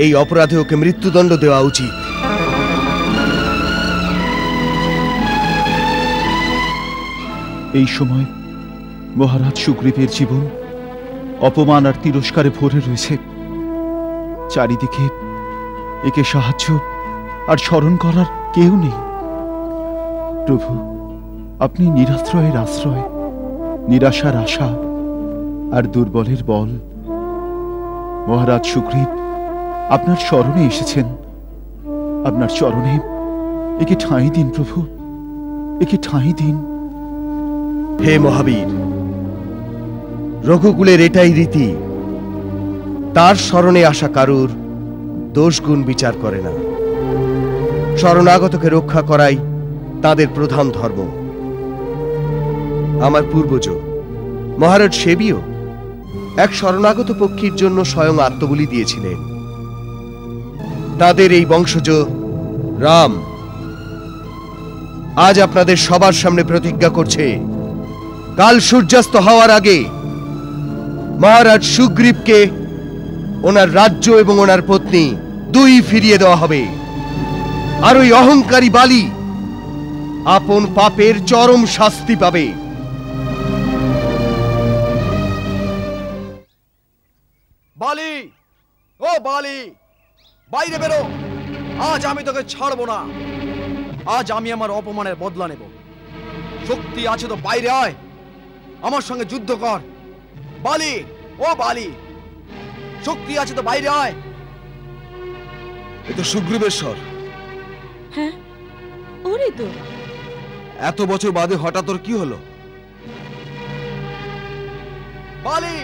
এই অপরাধে ওকে মৃত্যুদণ্ড দেওয়া উচিত। এই সময় মহারাজ সুগ্রীবের জীবন অপমান আর তিরস্কারে ভরে রয়েছে। চারিদিকে একে সাহায্য আর স্মরণ করার কেউ নেই। প্রভু, আপনি নিরাশ্রয়ের আশ্রয়, নিরাশার আশা আর দুর্বলের বল। মহারাজ সুগ্রীব আপনার চরণে এসেছেন। আপনার চরণে একে ঠাঁই দিন প্রভু, একে ঠাঁই দিন। হে মহাবীর, রঘুকুলের এটাই রীতি, তার শরণে আসা কারুর দোষগুণ বিচার করে না। শরণাগতকে রক্ষা করাই তাদের প্রধান ধর্ম। আমার পূর্বজ মহারাজ সেবীও এক শরণাগত পক্ষীর জন্য স্বয়ং আত্মবলি দিয়েছিলেন। তাদের এই বংশজ রাম আজ আপনাদের সবার সামনে প্রতিজ্ঞা করছে, কাল সূর্যাস্ত হওয়ার আগে মহারাজ সুগ্রীবকে ওনার রাজ্য এবং ওনার পত্নী দুই ফিরিয়ে দেওয়া হবে। আর ওই অহংকারী বালি আপন পাপের চরম শাস্তি পাবে। বালি, ও বালি, বাইরে বেরো। আজ আমি তোকে ছাড়বো না। আজ আমি আমার অপমানের বদলা নেব। শক্তি আছে তো বাইরে আয়, আমার সঙ্গে যুদ্ধ কর। বালি, ও বালি, শক্তি আছে তো বাইরে আয়। এ তো সুগ্রীবের স্বর। হ্যাঁ, ওরে তো। এত বছর বাদে হঠাৎ তোর কি হলো? বালি,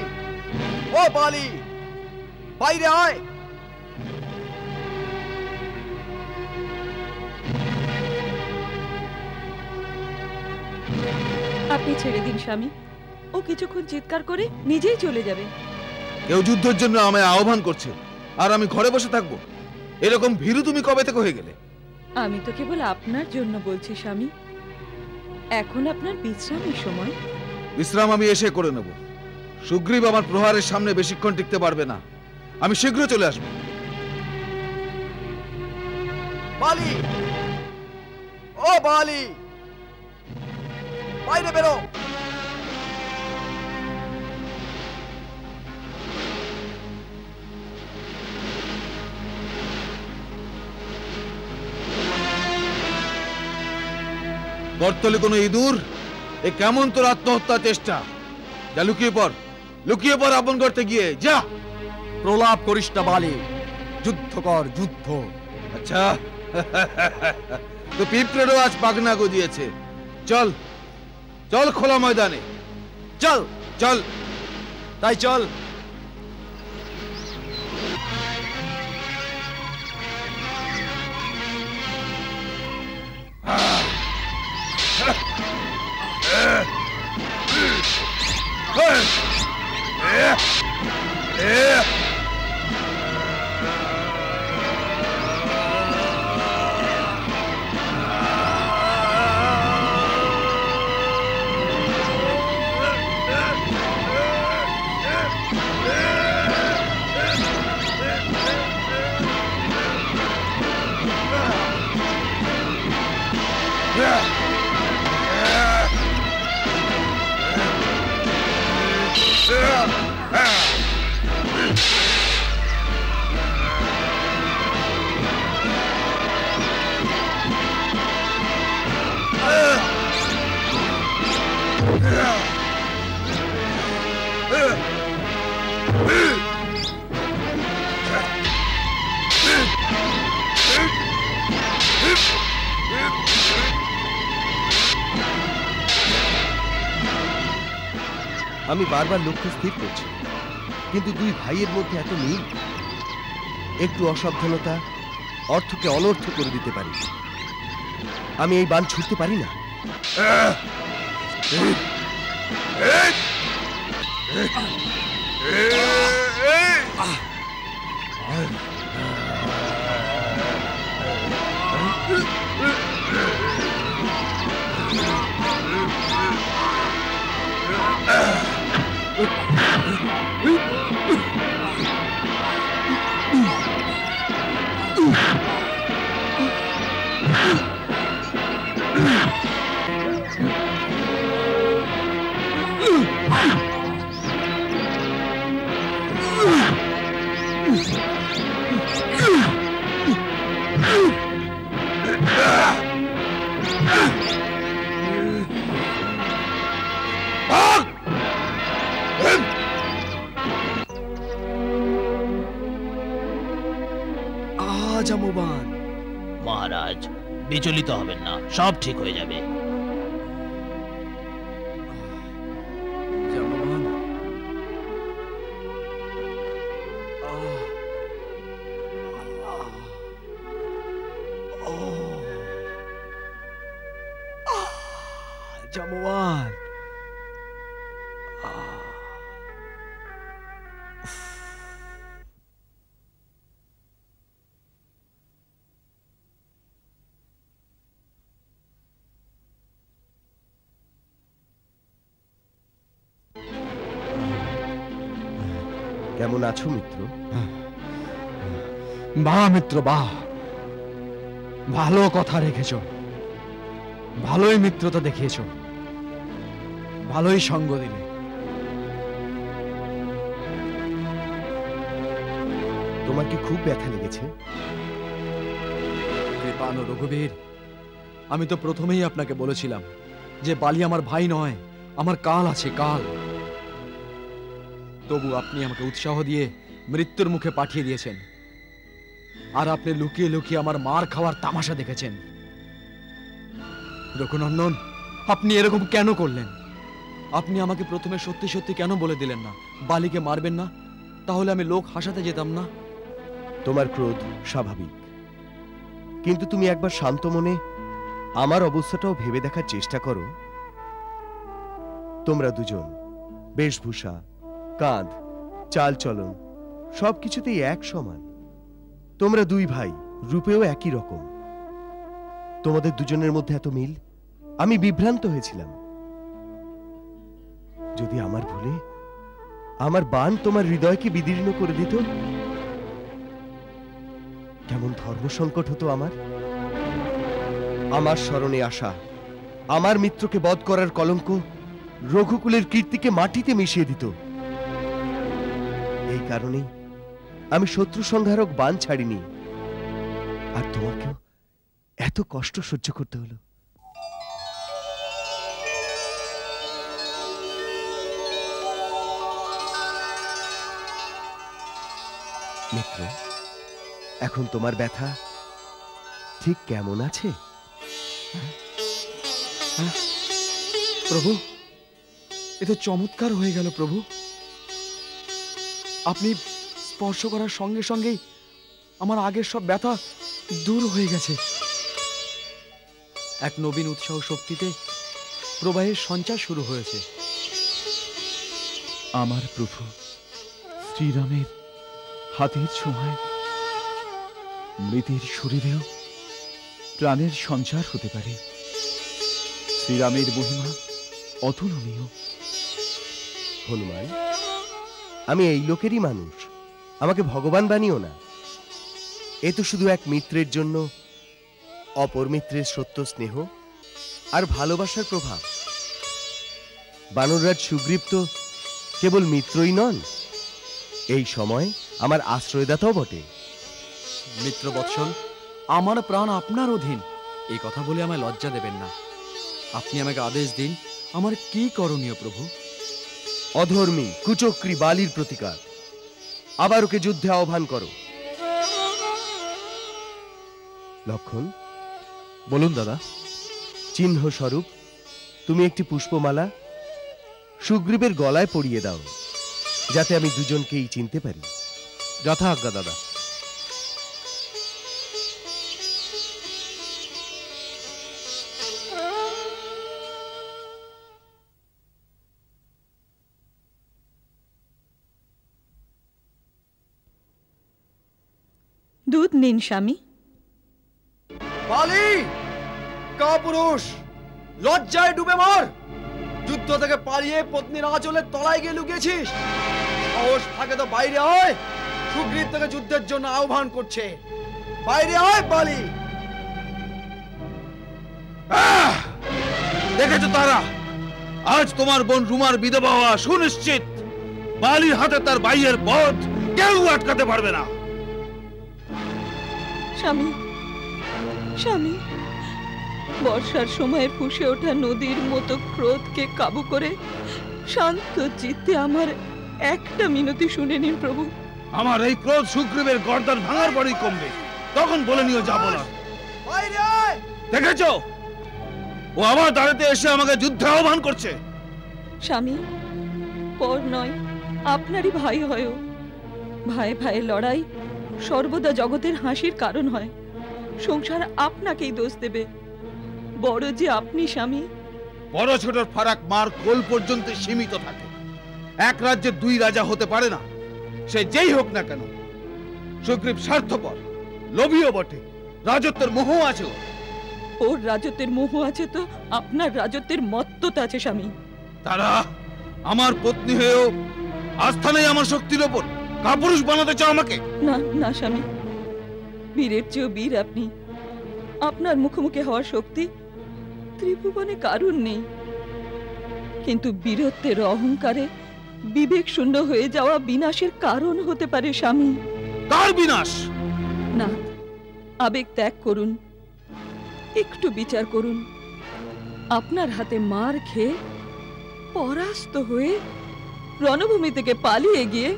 ও বালি, বাইরে আয়। আপনি ছেড়ে দিন স্বামী, ও কিছুক্ষণ চিৎকার করে নিজেই চলে যাবে। কেউ যুদ্ধের জন্য আমায় আহ্বান করছে আর আমি ঘরে বসে থাকবো? এরকম ভীরু তুমি কবে থেকে হয়ে গেলে? আমি তো কেবল আপনার জন্য বলছি স্বামী, এখন আপনার বিশ্রামের সময়। বিশ্রাম আমি এসে করে নেব। সুগ্রীব আমার প্রহারের সামনে বেশিক্ষণ টিকতে পারবে না। আমি শীঘ্র চলে আসবো। বালি, ও বালি, বাইরে বেরো। বর্তলে কোনো ইঁদুর? এ কেমন তোর আত্মহত্যা চেষ্টা? যা লুকিয়ে পড়, লুকিয়ে পড় আপন করতে গিয়ে যা। প্রলাপ করিস না বালি, যুদ্ধ কর, যুদ্ধ। আচ্ছা, তো পিঁপড়েরও আজ পাগনা গজিয়েছে। চল চল খোলা ময়দানে, চল চল। তাই চল। আমি বারবার লক্ষ্য স্থির করছি, কিন্তু দুই ভাইয়ের মধ্যে এত মিল। একটু অসাবধানতা অর্থকে অনর্থ করে দিতে পারি। আমি এই বাণ ছুটতে পারি না। জামবান, মহারাজ বিচলিত হবেন না, সব ঠিক হয়ে যাবে। জামওয়ান, কেমন আছো মিত্র? বাহ মিত্র বাহ, ভালো কথা রেখেছ, ভালোই মিত্রতা দেখিয়েছ, ভালোই সঙ্গ দিলে। তোমার কি খুব ব্যথা লেগেছে? কৃপান রঘুবীর, আমি তো প্রথমেই আপনাকে বলেছিলাম যে বালি আমার ভাই নয়, আমার কাল আছে, কাল। তবু আপনি আমাকে উৎসাহ দিয়ে মৃত্যুর মুখে পাঠিয়ে দিয়েছেন, আর আপনি লুকিয়ে লুকিয়ে আমার মার খাওয়ার তামাশা দেখেছেন। রঘুনন্দন, আপনি এরকম কেন করলেন? আপনি আমাকে প্রথমে সত্যি সত্যি কেন বলে দিলেন না বালিকে মারবেন না? তাহলে আমি লোক হাসাতে যেতাম না। তোমার ক্রোধ স্বাভাবিক, কিন্তু তুমি একবার শান্ত মনে আমার অবস্থাটাও ভেবে দেখার চেষ্টা করো। তোমরা দুজন বেশভূষা, কাঁধ, চালচলন সবকিছুতেই এক সমান। তোমরা দুই ভাই, রূপেও একই রকম। তোমাদের দুজনের মধ্যে এত মিল, আমি বিভ্রান্ত হয়েছিলাম। যদি আমার ভুলে আমার বাণ তোমার হৃদয়কে বিদীর্ণ করে দিত, কেমন ধর্ম সংকট হতো আমার। আমার স্মরণে আসা আমার মিত্রকে বধ করার কলঙ্ক রঘুকুলের কীর্তিকে মাটিতে মিশিয়ে দিত। এই কারণেই আমি শত্রু সংহারক বাণ ছাড়িনি, আর তোমাকেও এত কষ্ট সহ্য করতে হলো। মিত্র, এখন তোমার ব্যথা ঠিক কেমন আছে? প্রভু, এ তো চমৎকার হয়ে গেল প্রভু। আপনি স্পর্শ করার সঙ্গে সঙ্গেই আমার আগের সব ব্যথা দূর হয়ে গেছে। এক নবীন উৎসাহ শক্তিতে প্রবাহের সঞ্চার শুরু হয়েছে। আমার প্রভু শ্রীরামের হাতের ছোঁয়ায় মৃতের শরীরেও প্রাণের সঞ্চার হতে পারে। শ্রীরামের মহিমা অতুলনীয়। হনুমান, আমি এই লোকেরই মানুষ, আমাকে ভগবান বানিও না। এ তো শুধু এক মিত্রের জন্য অপর মিত্রের সত্য স্নেহ আর ভালোবাসার প্রভাব। বানররাজ সুগ্রীব তো কেবল মিত্রই নন, এই সময় আমার আশ্রয়দাতাও বটে। মিত্র বৎসল, আমার প্রাণ আপনার অধীন, এই কথা বলে আমায় লজ্জা দেবেন না। আপনি আমাকে আদেশ দিন, আমার কি করণীয় প্রভু? অধর্মী কুচক্রী বালির প্রতিকার। আবার ওকে যুদ্ধে আহ্বান করো। লক্ষণ, বলুন দাদা। চিহ্ন স্বরূপ তুমি একটি পুষ্পমালা সুগ্রীবের গলায় পরিয়ে দাও, যাতে আমি দুজনকেই চিনতে পারি। যথা আজ্ঞা দাদা। দুধ নিন স্বামী। বালি, কাপুরুষ, লজ্জায় ডুবে মর। যুদ্ধ থেকে পালিয়ে পত্নীর আঁচলের তলায় গিয়ে লুকিয়েছিস। সাহস থাকে তো বাইরে আয়। সুগ্রীব থেকে যুদ্ধের জন্য আহ্বান করছে। বাইরে আয় বালি। দেখেছো তারা, আজ তোমার বোন রুমার বিধবা হওয়া সুনিশ্চিত। বালির হাতে তার ভাইয়ের বধ কেউ আটকাতে পারবে না। স্বামী, স্বামী, বর্ষার সময় ফুঁসে ওঠা নদীর মতো ক্রোধকে কাবু করে শান্ত চিত্তে আমার একটা মিনতি শুনে নিন প্রভু। আমার এই ক্রোধ সুগ্রীবের গর্দান ভাঙার পরেই কমবে, তখন বলে নিও যাবো না। দেখেছো, ও আমার দাঁড়াতে এসে আমাকে যুদ্ধে আহ্বান করছে। স্বামী, পর নয়, আপনারই ভাই হয়। ভাই ভাইয়ের লড়াই সর্বদা জগতের হাসির কারণ হয়। সংসার আপনাকেই দোষ দেবে। বড় যে আপনি স্বামী। বড় ছোটর ফারাক মার কোল পর্যন্ত সীমিত থাকে। এক রাজ্যে দুই রাজা হতে পারে না, সে যেই হোক না কেন। সুগ্রীব স্বার্থপর, লোভীও বটে, রাজত্বের মোহ আছে। ওর রাজত্বের মোহ আছে তো আপনার রাজত্বের মত্ততা আছে স্বামী। তারা আমার পত্নী হয়েও আস্থা নেই আমার শক্তির ওপর। কাপুরুষ বানাতে চাও আমাকে? না না স্বামী, বীরের চেয়েও বীর আপনি। আপনার মুখোমুখি হওয়ার শক্তি ত্রিভুবনে কারুর নেই। কিন্তু বীরত্বের অহংকারে বিবেক শূন্য হয়ে যাওয়া বিনাশের কারণ হতে পারে স্বামী। কার বিনাশ? না, আবেগ ত্যাগ করুন, একটু বিচার করুন। আপনার হাতে মার খেয়ে পরাস্ত হয়ে রণভূমি থেকে পালিয়ে গিয়ে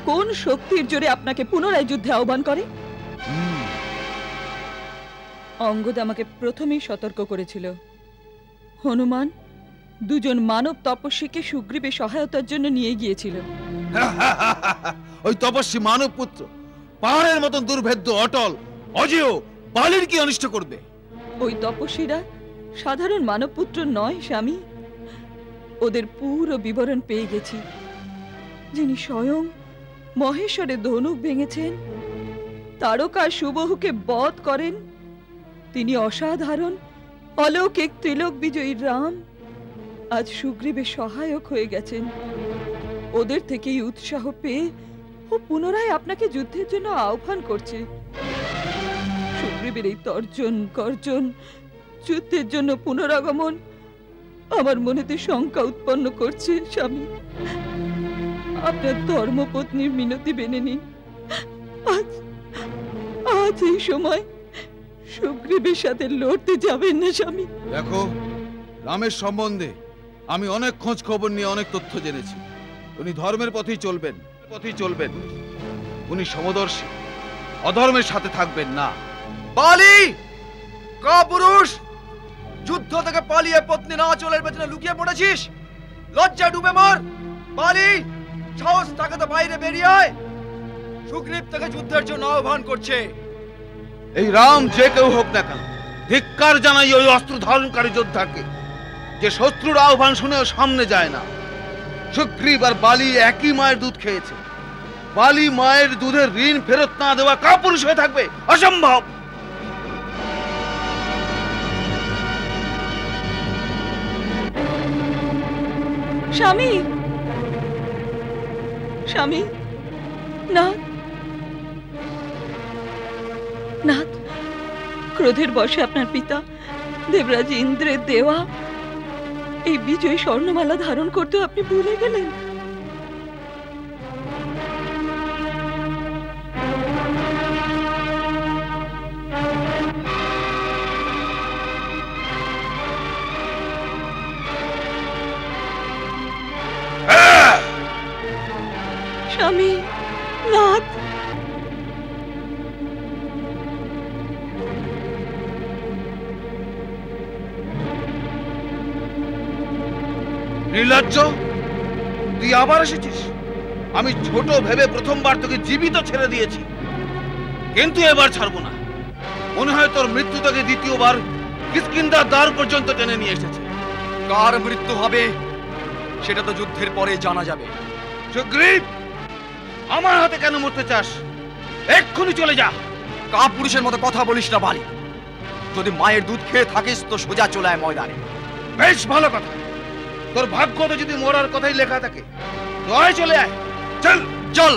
কোন শক্তির জোরে আপনাকে পুনরায় যুদ্ধে আহ্বান করে? অঙ্গদ আমাকে প্রথমেই সতর্ক করেছিল। হনুমান দুজন মানব তপস্বীকে সুগ্রীবের সহায়তার জন্য নিয়ে গিয়েছিল। ওই তপস্বী মানব পুত্র পাহাড়ের মতন দুর্ভেদ্য, অটল, অজেয় বালির কি অনিষ্ট করবে? ওই তপস্বীরা সাধারণ মানব পুত্র নয় স্বামী। ওদের পুরো বিবরণ পেয়ে গেছি। যিনি স্বয়ং মহেশ্বরের ধনুক ভেঙেছেন, তারকা সুবহুকে বধ করেন, তিনি অসাধারণ অলৌকিক ত্রিলোক বিজয়ী রাম আজ সুগ্রীবের সহায়ক হয়ে গেছেন। ওদের থেকেই উৎসাহ পেয়ে ও পুনরায় আপনাকে যুদ্ধের জন্য আহ্বান করছে। সুগ্রীবের এই তর্জন গর্জন, যুদ্ধের জন্য পুনরাগমন আমার মনেতে শঙ্কা উৎপন্ন করছে স্বামী। আপনার ধর্মপত্নীর মিনতি মেনে নিন। আজ এই সময় সুগ্রীবের সাথে লড়তে যাবেন না স্বামী। দেখো, রামের সম্বন্ধে আমি অনেক খোঁজ খবর নিয়ে অনেক তথ্য জেনেছি। উনি ধর্মের পথেই চলবেন। উনি সমদর্শী, অধর্মের সাথে থাকবেন না। বালি, কাপুরুষ, যুদ্ধ থেকে পালিয়ে পত্নীর আঁচলের পেছনে লুকিয়ে পড়েছিস। লজ্জা ডুবে মর। বালি, সাহস থাকে তো বাইরে বেরিয়ে আয়। সুগ্রীব থেকে যুদ্ধের জন্য আহ্বান করছে। এই রাম যে কেউ হোক না কেন, ধিক্কার জানাই ওই অস্ত্র ধারণকারী যোদ্ধাকে, যে শত্রুর আহ্বান শুনেও সামনে যায় না। সুগ্রীব আর বালি একই মায়ের দুধ খেয়েছে। বালি মায়ের দুধের ঋণ ফেরত না দেওয়া কাপুরুষ হয়ে থাকবে? অসম্ভব। স্বামী, স্বামী, নাথ, নাথ, ক্রোধের বশে আপনার পিতা দেবরাজ ইন্দ্রের দেওয়া এই বিজয় স্বর্ণমালা ধারণ করতে আপনি ভুলে গেলেন। স্বামী, নাথ। নির্লজ্জ, তুই আবার এসেছিস। আমি ছোট ভেবে প্রথমবার তোকে জীবিত ছেড়ে দিয়েছি, কিন্তু এবার ছাড়বো না। মনে হয় তোর মৃত্যু তোকে দ্বিতীয়বার কিষ্কিন্ধার দ্বার পর্যন্ত টেনে নিয়ে এসেছে। কার মৃত্যু হবে সেটা তো যুদ্ধের পরে জানা যাবে। সুগ্রীব, আমার হাতে কেন মরতে চাস? এক্ষুনি চলে যা। কাপুরুষের মতো কথা বলিস না বালি। যদি মায়ের দুধ খেয়ে থাকিস তো সোজা চলে আয় ময়দানে। বেশ ভালো কথা। তোর ভাগ্য তো যদি মরার কথাই লেখা থাকে, তো আয় চলে আয়। চল চল।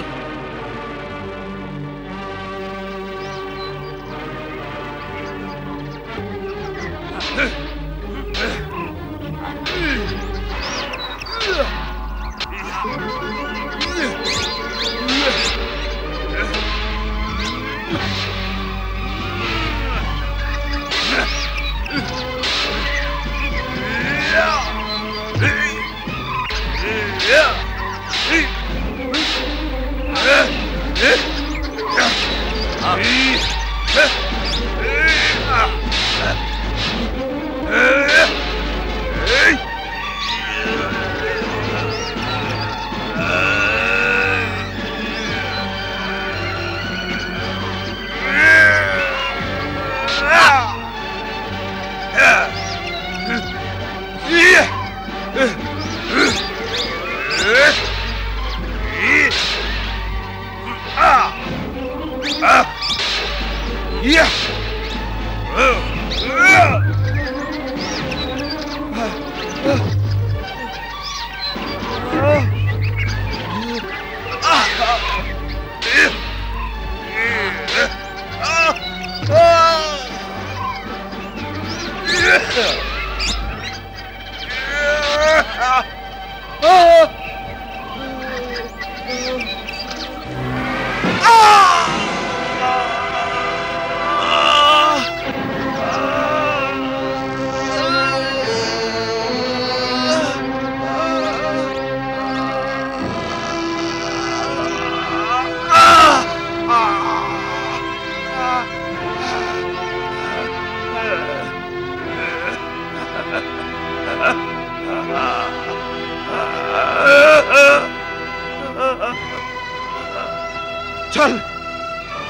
চল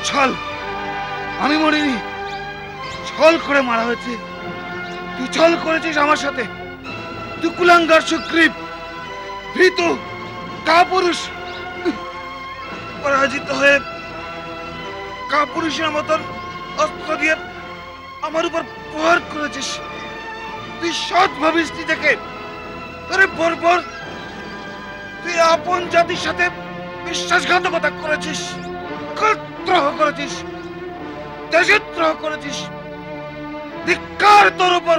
চল, আমি মরিনি, ছল করে মারা হয়েছে। তুই ছল করেছিস আমার সাথে। তুই কুলাঙ্গার সুগ্রীব, ভীতু, কাপুরুষ। পরাজিত হয়ে কাপুরুষের মতন অস্ত্র দিয়ে আমার উপর প্রহার করেছিস। তুই সৎ ভাবিস নিজেকে। আরে বর্বর, তুই আপন জাতির সাথে বিশ্বাসঘাতকতা করেছিস, দ্রোহ করেছিস, দেশদ্রোহ করেছিস। ধিক্কার তোর উপর।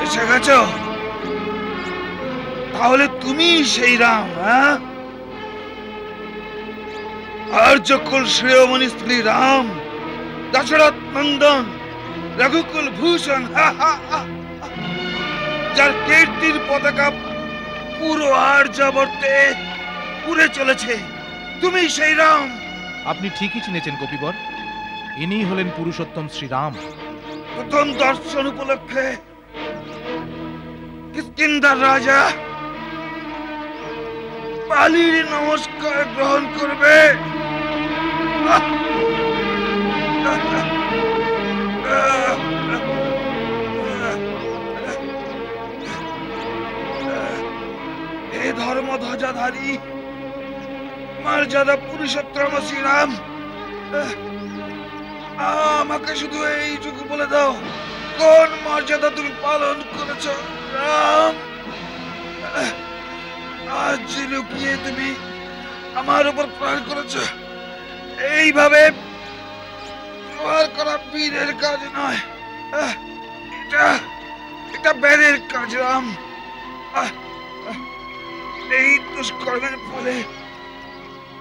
এসে গেছো? তাহলে তুমি সেই রাম? হ্যাঁ, আর্যকুল শ্রেয়মণি স্ত্রী রাম, দশরথ নন্দন, রঘুকুল ভূষণ, যার কীর্তির পতাকা পুরো আর্যাবর্তে উড়ে চলেছে। তুমি সেই রাম। আপনি ঠিকই চিনেছেন কপিবর। ইনি হলেন পুরুষোত্তম শ্রীরাম। প্রথম দর্শন উপলক্ষে কিষ্কিন্ধার রাজা বালির নমস্কার গ্রহণ করবে। হে ধর্ম ধ্বজাধারী মর্যাদা পুরুষোত্তম শ্রীরাম, আমাকে শুধু এইটুকু বলে দাও, কোন মর্যাদা তুমি পালন করেছ রাম? গিয়ে তুমি আমার উপর প্রহার করেছ। এইভাবে প্রহার করা বীরের কাজ নয়, এটা ব্যারের কাজ রাম। এই দুষ্কর্মের ফলে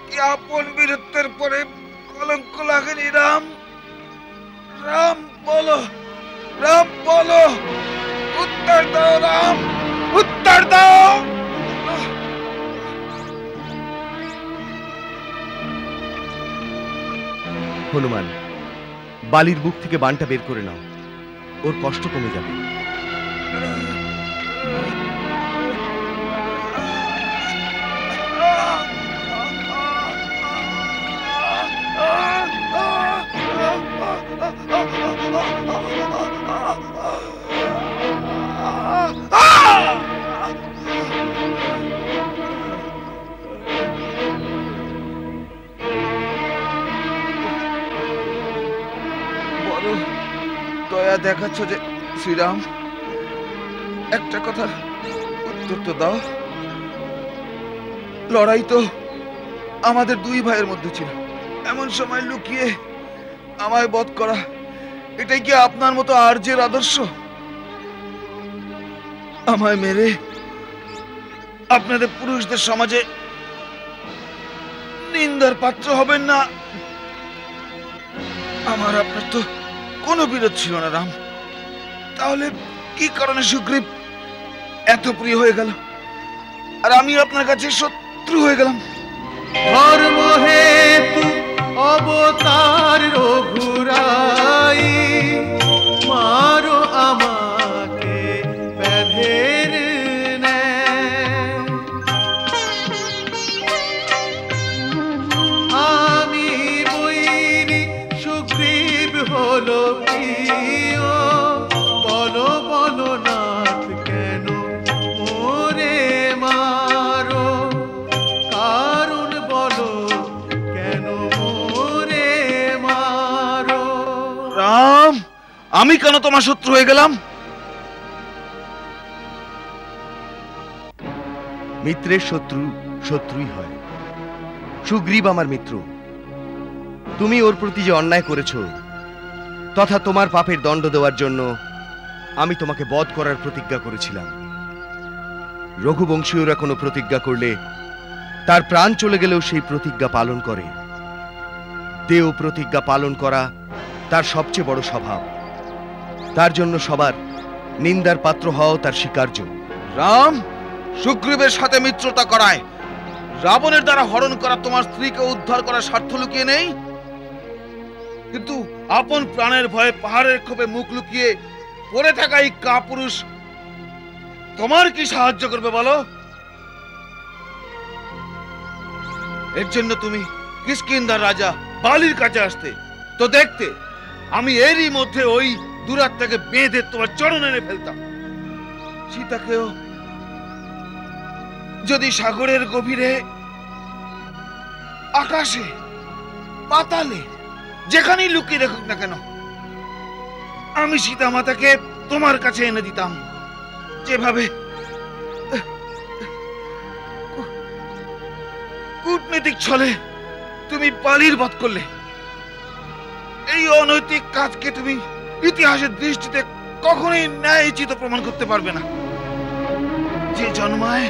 কি আপন বীরত্বের পরে কলঙ্ক লাগেনি রাম? রাম বলো, রাম বলো, উত্তর দাও রাম, উত্তর দাও। হনুমান, বালির বুক থেকে বানটা বের করে নাও, ওর কষ্ট কমে যাবে। দয়া দেখাচ্ছ যে শ্রীরাম, একটা কথা উত্তর তো দাও। লড়াই তো আমাদের দুই ভাইয়ের মধ্যে ছিল, এমন সময় লুকিয়ে আমায় বধ করা, এটাই কি আপনার মতো আর্যের আদর্শ? আমায় মেরে আপনাদের পুরুষদের সমাজে নিন্দার পাত্র হবেন না। আমার আপনার তো কোনো বিরোধ ছিল না রাম, তাহলে কি কারণে সুগ্রীব এত প্রিয় হয়ে গেল আর আমি আপনার কাছে শত্রু হয়ে গেলাম? ধর্ম হেতু অবতার রঘুরাই, মারো আমাকে ব্যাধের ন্যায়। আমি বৈরি সুগ্রীব হলো প্রিয়, বলো বলো নাথ কেন মোরে মারো, কারণ বলো কেন মোরে মারো। রাম, আমি কেন তোমার শত্রু হয়ে গেলাম? মিত্রের শত্রু শত্রুই হয়। সুগ্রীব আমার মিত্র, তুমি ওর প্রতি যে অন্যায় করেছো তথা তোমার পাপের দণ্ড দেওয়ার জন্য আমি তোমাকে বধ করার প্রতিজ্ঞা করেছিলাম। রঘুবংশীয়রা কোনো প্রতিজ্ঞা করলে তার প্রাণ চলে গেলেও সেই প্রতিজ্ঞা পালন করে। দেও প্রতিজ্ঞা পালন করা তার সবচেয়ে বড় স্বভাব। তার জন্য সবার নিন্দার পাত্র হওয়াও তার স্বীকার্য। রাম, সুগ্রীবের সাথে মিত্রতা করায় রাবণের দ্বারা হরণ করা তোমার স্ত্রীকে উদ্ধার করার স্বার্থ লুকিয়ে নেই, কিন্তু আপন প্রাণের ভয়ে পাহাড়ের ক্ষোভে মুখ লুকিয়ে পড়ে থাকা এই কাপুরুষ তোমার কি সাহায্য করবে বলো? এর জন্য তুমি কিষ্কিন্ধার রাজা বালির কাছে আসতে, তো দেখতে আমি এরই মধ্যে ওই দুরাত্মাকে বেঁধে তোমার চরণে এনে ফেলতাম। সীতাকেও যদি সাগরের গভীরে, আকাশে, পাতালে, যেখানেই লুকিয়ে রাখুক না কেন, আমি সীতা মাতাকে তোমার কাছে এনে দিতাম। যেভাবে কূটনীতিক ছলে তুমি বালির বধ করলে, এই অনৈতিক কাজকে তুমি ইতিহাসের দৃষ্টিতে কখনোই ন্যায়োচিত প্রমাণ করতে পারবে না। যে জন্মায়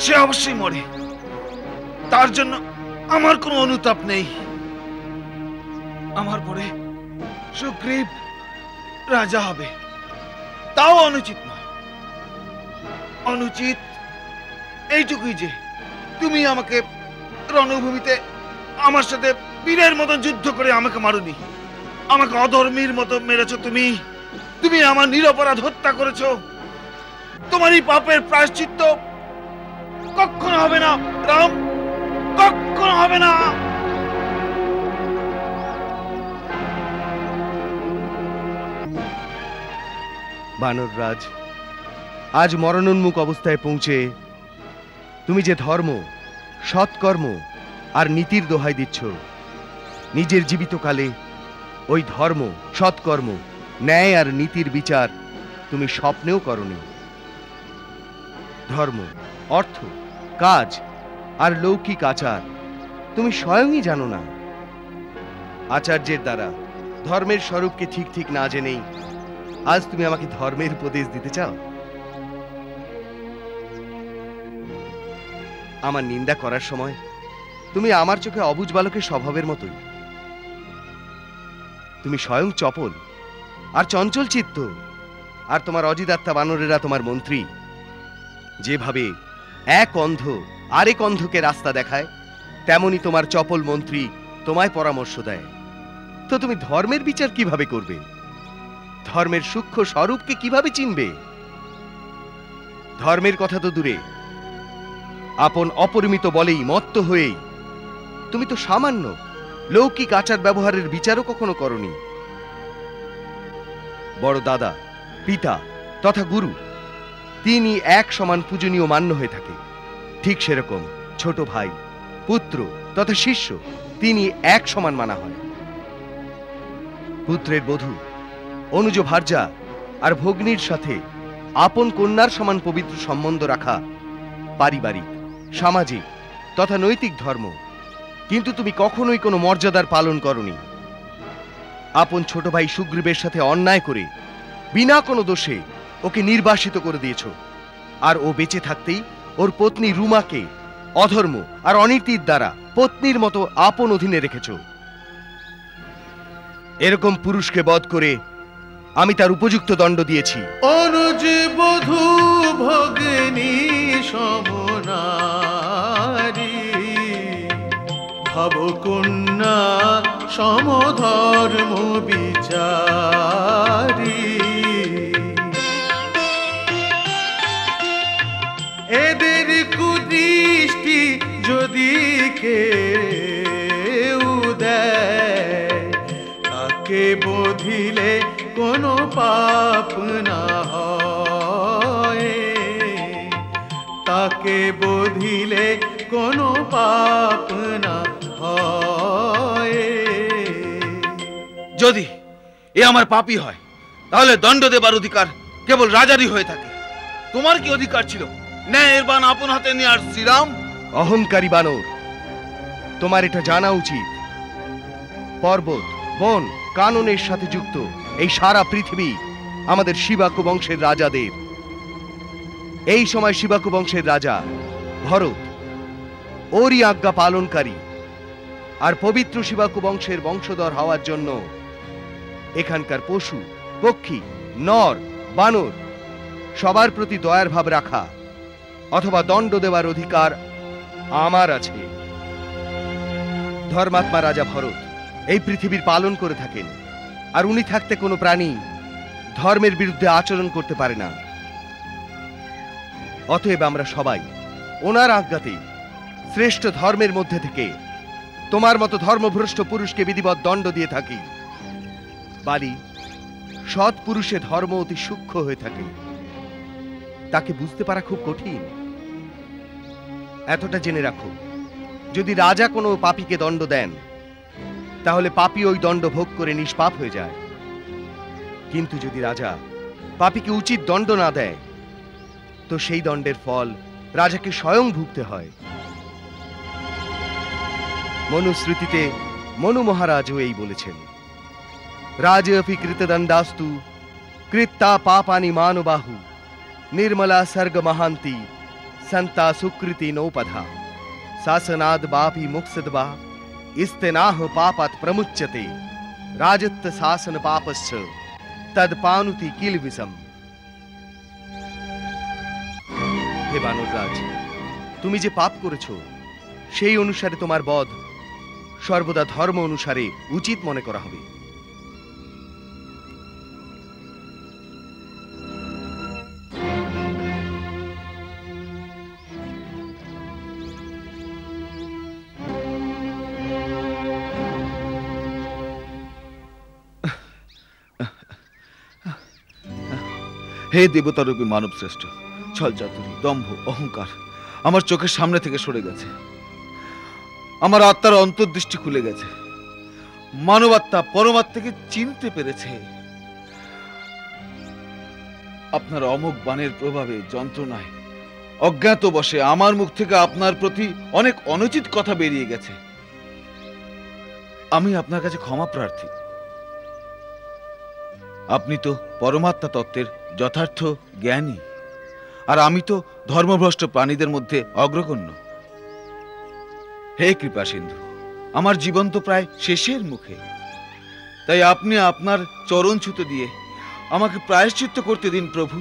সে অবশ্যই মরে, তার জন্য আমার কোনো অনুতাপ নেই। আমার পরে সুগ্রীব রাজা হবে, তাও অনুচিত নয়। অনুচিত এইটুকুই যে তুমি আমাকে রণভূমিতে আমার সাথে বীরের মতো যুদ্ধ করে আমাকে মারুনি, আমাকে অধর্মীর মতো মেরেছো। তুমি আমার নিরপরাধ হত্যা করেছো। তোমারই পাপের প্রায়শ্চিত্ত কখনো হবে না রাম, কখনো হবে না। বানররাজ, আজ মরণোন্মুখ অবস্থায় পৌঁছে তুমি যে ধর্ম, সৎকর্ম আর নীতির দোহাই দিচ্ছ, নিজের জীবিতকালে ওই ধর্ম, সৎকর্ম, ন্যায় আর নীতির বিচার তুমি স্বপ্নেও করনি। ধর্ম, অর্থ কাজ আর লৌকিক আচার তুমি স্বয়ংই জানো না। আচার্যের দ্বারা ধর্মের স্বরূপকে ঠিক ঠিক না জেনেই আজ তুমি আমাকে ধর্মের উপদেশ দিতে চাও? আমার নিন্দা করার সময় তুমি আমার চোখে অবুঝ বালকের স্বভাবের মতোই। তুমি স্বয়ং চপল আর চঞ্চল চিত্ত, আর তোমার অজিদাত্তা বানরেরা তোমার মন্ত্রী। যেভাবে এক অন্ধ আরেক অন্ধকে রাস্তা দেখায়, তেমনি তোমার চপল মন্ত্রী তোমায় পরামর্শ দেয়। তো তুমি ধর্মের বিচার কিভাবে করবে? ধর্মের সূক্ষ্ম স্বরূপকে কিভাবে চিনবে? ধর্মের কথা তো দূরে, আপন অপরিমিত বলেই মত্ত হয়েই তুমি তো সামান্য লৌকিক আচার ব্যবহারের বিচারও কখনো করনি। বড় দাদা, পিতা তথা গুরু তিনি এক সমান পূজনীয় মান্য হয়ে থাকে, ঠিক সেরকম ছোট ভাই, পুত্র তথা শিষ্য তিনি এক সমান মানা হয়। পুত্রের বধূ, অনুজ ভার্যা আর ভগ্নীর সাথে আপন কন্যার সমান পবিত্র সম্বন্ধ রাখা পারিবারিক, সামাজিক তথা নৈতিক ধর্ম। কিন্তু তুমি কখনোই কোনো মর্যাদার পালন করনি। আপন ছোট ভাই সুগ্রীবের সাথে অন্যায় করে বিনা কোনো দোষে ওকে নির্বাসিত করে দিয়েছ, আর ও বেঁচে থাকতেই ওর পত্নী রুমাকে অধর্ম আর অনীতির দ্বারা পত্নীর মতো আপন অধীনে রেখেছ। এরকম পুরুষকে বধ করে আমি তার উপযুক্ত দণ্ড দিয়েছি। অনুজ বধূ ভগ্নী সমনারী, ভবকন্যা সমধর্ম বিচারী। এদের কুদৃষ্টি যদি কেউ দেয়, তাকে বধিলে কোনো পাপ না হয়, তাকে বধিলে কোনো পাপ না হয়। যদি এ আমার পাপী হয়, তাহলে দণ্ড দেবার অধিকার কেবল রাজারই হয়ে থাকে। তোমার কি অধিকার ছিল ন্যায়ের বান আপন হাতে নেওয়ার? শ্রীরাম, অহংকারী বানর, তোমার এটা জানা উচিত। পর্বত, বন, কাননের সাথে যুক্ত এই সারা পৃথিবী আমাদের শিবাকু বংশের রাজাদের। এই সময় শিবাকু বংশের রাজা ভরত ওরই আজ্ঞা পালনকারী, আর পবিত্র শিবাকু বংশের বংশধর হওয়ার জন্য এখানকার পশু, পক্ষী, নর, বানর সবার প্রতি দয়ার ভাব রাখা অথবা দণ্ড দেওয়ার অধিকার আমার আছে। ধর্মাত্মা রাজা ভরত এই পৃথিবীর পালন করে থাকেন, আর উনি থাকতে কোনো প্রাণী ধর্মের বিরুদ্ধে আচরণ করতে পারে না। অতএব আমরা সবাই ওনার আজ্ঞাতেই শ্রেষ্ঠ ধর্মের মধ্যে থেকে তোমার মতো ধর্মভ্রষ্ট পুরুষকে বিধিবৎ দণ্ড দিয়ে থাকি। বালি, সৎ পুরুষে ধর্ম অতি সূক্ষ্ম হয়ে থাকে, তাকে বুঝতে পারা খুব কঠিন। এতটা জেনে রাখো, যদি রাজা কোনো পাপীকে দণ্ড দেন, তাহলে পাপী ওই দণ্ড ভোগ করে নিষ্পাপ হয়ে যায়। কিন্তু যদি রাজা পাপীকে উচিত দণ্ড না দেয়, তো সেই দণ্ডের ফল রাজাকে স্বয়ং ভুগতে হয়। মনুস্মৃতিতে মনু মহারাজও এই বলেছেন, রাজপি কৃতদণ্ডাস্তু কৃত্তা পাপানি মানবাহু निर्मला सर्ग महांति संता सुकृति नौपधा शासनाद बापी मुक्सदबा इस्तेनाह पापात प्रमुच्यते राजत्व शासन पापश्च तद पानुति किल विषम। हे বানররাজ, তুমি যে পাপ করেছো সেই অনুসারে তোমার বধ সর্বদা ধর্ম অনুসারে উচিত মনে করা হবে। হে দেবতারূপী মানব শ্রেষ্ঠ, ছল চাতুরি, দম্ভ, অহংকার আমার চোখের সামনে থেকে সরে গেছে। আমার আত্মার অন্তর্দৃষ্টি খুলে গেছে। মানবাত্মা পরমাত্মাকে চিনতে পেরেছে। আপনার অমোঘ বাণের প্রভাবে, যন্ত্রণায়, অজ্ঞাতবশে আমার মুখ থেকে আপনার প্রতি অনেক অনুচিত কথা বেরিয়ে গেছে। আমি আপনার কাছে ক্ষমা প্রার্থী। আপনি তো পরমাত্মা তত্ত্বের যথার্থ জ্ঞানী, আর আমি তো ধর্মভ্রষ্ট প্রাণীদের মধ্যে অগ্রগণ্য। হে কৃপা সিন্ধু, আমার জীবন তো প্রায় শেষের মুখে, তাই আপনি আপনার চরণ ছুঁতে দিয়ে আমাকে প্রায়শ্চিত্ত করতে দিন প্রভু।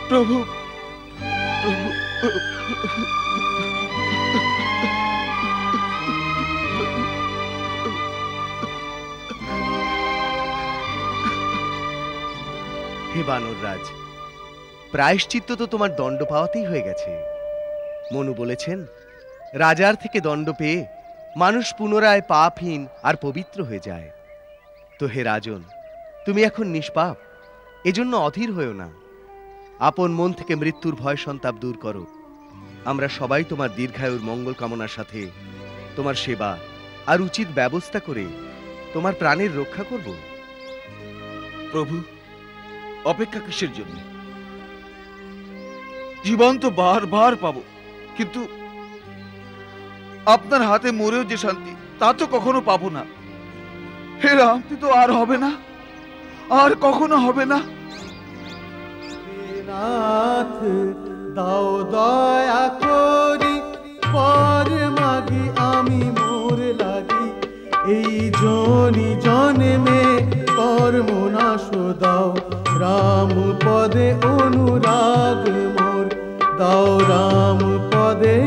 প্রভু, প্রভু। হে বানররাজ, প্রায়শ্চিত্ত তো তোমার দণ্ড পাওয়াতেই হয়ে গেছে। মনু বলেছেন, রাজার থেকে দণ্ড পেয়ে মানুষ পুনরায় পাপহীন আর পবিত্র হয়ে যায়। তো হে রাজন, তুমি এখন নিষ্পাপ, এজন্য অধীর হয়েও না। আপন মন থেকে মৃত্যুর ভয় সন্তাপ দূর করো। আমরা সবাই তোমার দীর্ঘায়ুর মঙ্গল কামনার সাথে তোমার সেবা আর উচিত ব্যবস্থা করে তোমার প্রাণের রক্ষা করব। প্রভু, অপেক্ষা কিসের জন্য? জীবন তো বারবার পাবো, কিন্তু আপনার হাতে মরেও যে শান্তি, তা তো কখনো পাবো না। হে রাম, তো আর হবে না, আর কখনো হবে না। নাথ দাও দয়া করি, পর মাগি আমি মোর লাগি, এই জনি জন্মে কর্ম নাশ দাও, রাম পদে অনুরাগ মোর দাও, রাম পদে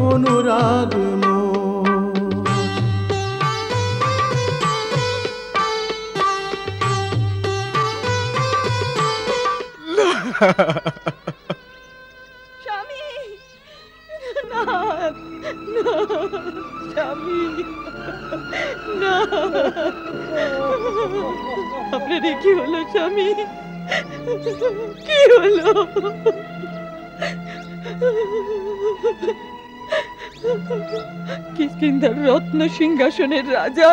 অনুরাগ মোর। স্বামী, না না স্বামী, না। আপনার কি হলো স্বামী? কি হলো? কিষ্কিন্ধার রত্ন সিংহাসনের রাজা,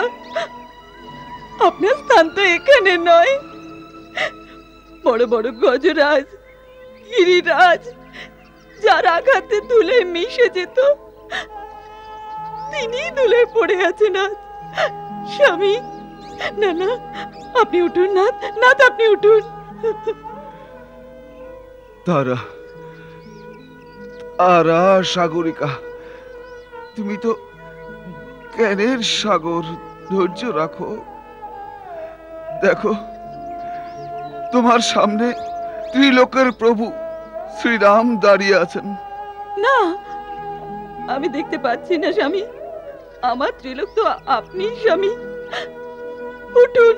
আপনার স্থান তো এখানে নয়। বড় বড় গজরাজ, গিরিরাজ, যার আঘাতে ধুলে মিশে যেত, তিনি ধুলে পড়ে আছেন আজ। স্বামী, না না, আপনি উঠুন নাথ, নাথ আপনি উঠুন। তারা, তারা সাগরিকা, তুমি তো জ্ঞানের সাগর, ধৈর্য রাখো। দেখো, তোমার সামনে ত্রিলোকের প্রভু শ্রীরাম দাঁড়িয়ে আছেন। না, আমি দেখতে পাচ্ছি না স্বামী। আমার ত্রিলোক তো আপনি স্বামী। উঠুন,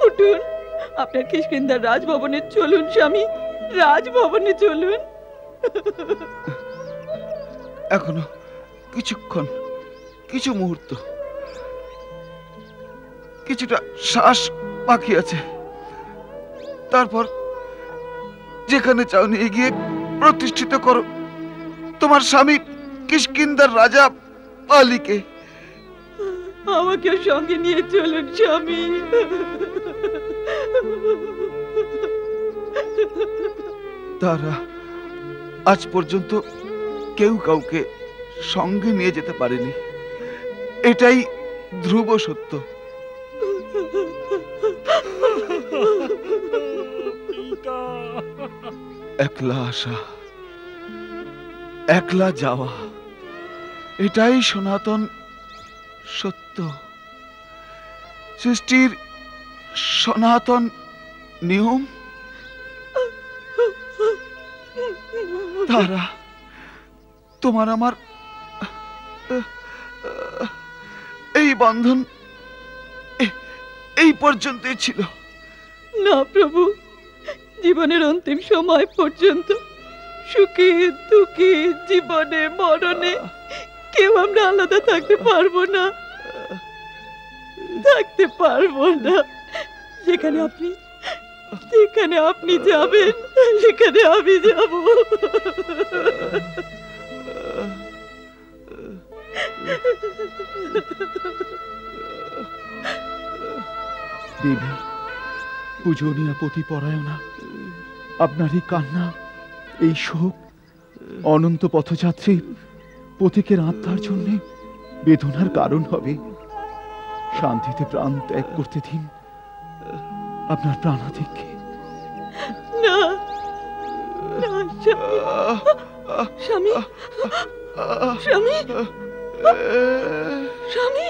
উঠুন, আপনার কিষ্কিন্ধার রাজভবনে চলুন স্বামী, রাজভবনে চলুন। এখনো কিছুক্ষণ, কিছু মুহূর্ত, কিছুটা শ্বাস বাকি আছে। তারপর যেখানে চাও নিয়ে গিয়ে প্রতিষ্ঠিত করো তোমার স্বামী কিষ্কিন্ধার রাজা বালিকে। আমাকে সঙ্গে নিয়ে চলুন স্বামী। তারা, আজ পর্যন্ত কেউ কাউকে সঙ্গে নিয়ে যেতে পারেনি, এটাই ধ্রুব সত্য। একলা আসা, একলা যাওয়া, এটাই সনাতন সত্য, সৃষ্টির সনাতন নিয়ম। তারা, তোমার আমার এই বন্ধন এই পর্যন্তই ছিল। না প্রভু, জীবনের অন্তিম সময় পর্যন্ত সুখে দুঃখে, জীবনে মরণে কেউ আমরা আলাদা থাকতে পারবো না, থাকতে পারবো না। যেখানে আপনি যাবেন, সেখানে আমি যাব। দেবী, পূজনীয় পতি পরায়ণা, আপনার এই কান্না, এই শোক অনন্ত পথযাত্রীর পথিকের আত্মার জন্য বেদনার কারণ হবে। শান্তিতে প্রাণ ত্যাগ করতে দিন আপনার প্রাণাধিককে। না না স্বামী, স্বামী, স্বামী,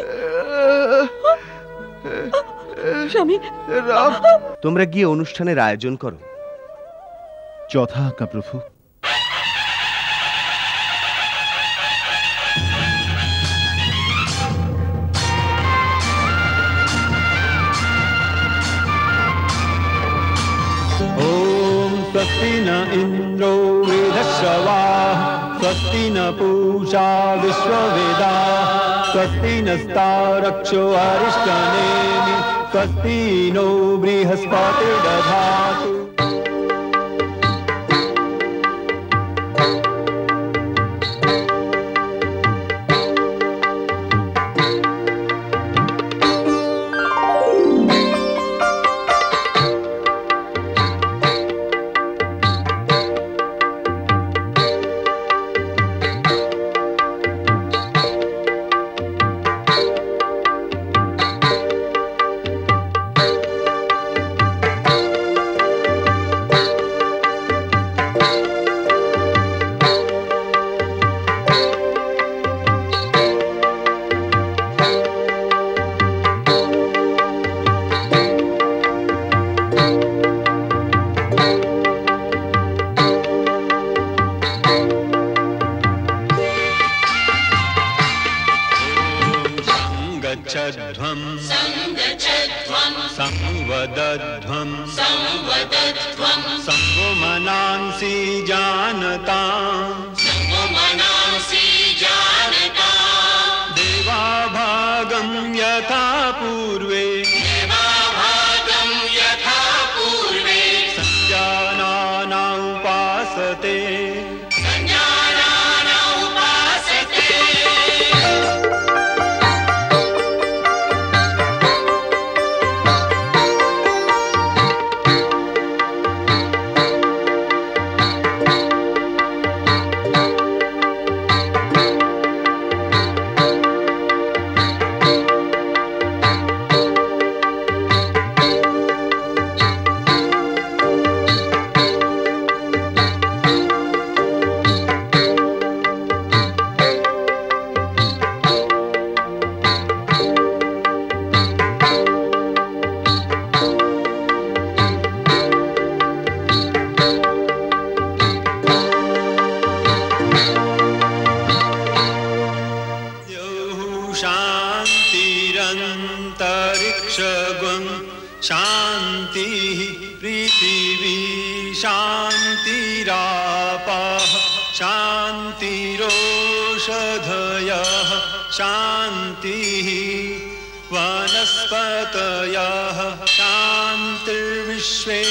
স্বামী, তোমরা গিয়ে অনুষ্ঠানের আয়োজন করো। যথা আজ্ঞা প্রভু। स्वस्ति न इन्द्रो वेदश्रवाः स्वस्ति न पूषा विश्ववेदाः स्वस्ति नस्तारक्षो अरिष्टनेमि स्वस्ति नो बृहस्पतिर्दधातु। संवदध्वं संवो मनांसि जानता देवाभागं यथा पूर्वे संजानाना उपासते शांतिरंतरिक्षगुं शांति पृथिवी शांतिरापः शांतिरोषधयः शांतिः वनस्पतयः शांतिर्विश्वे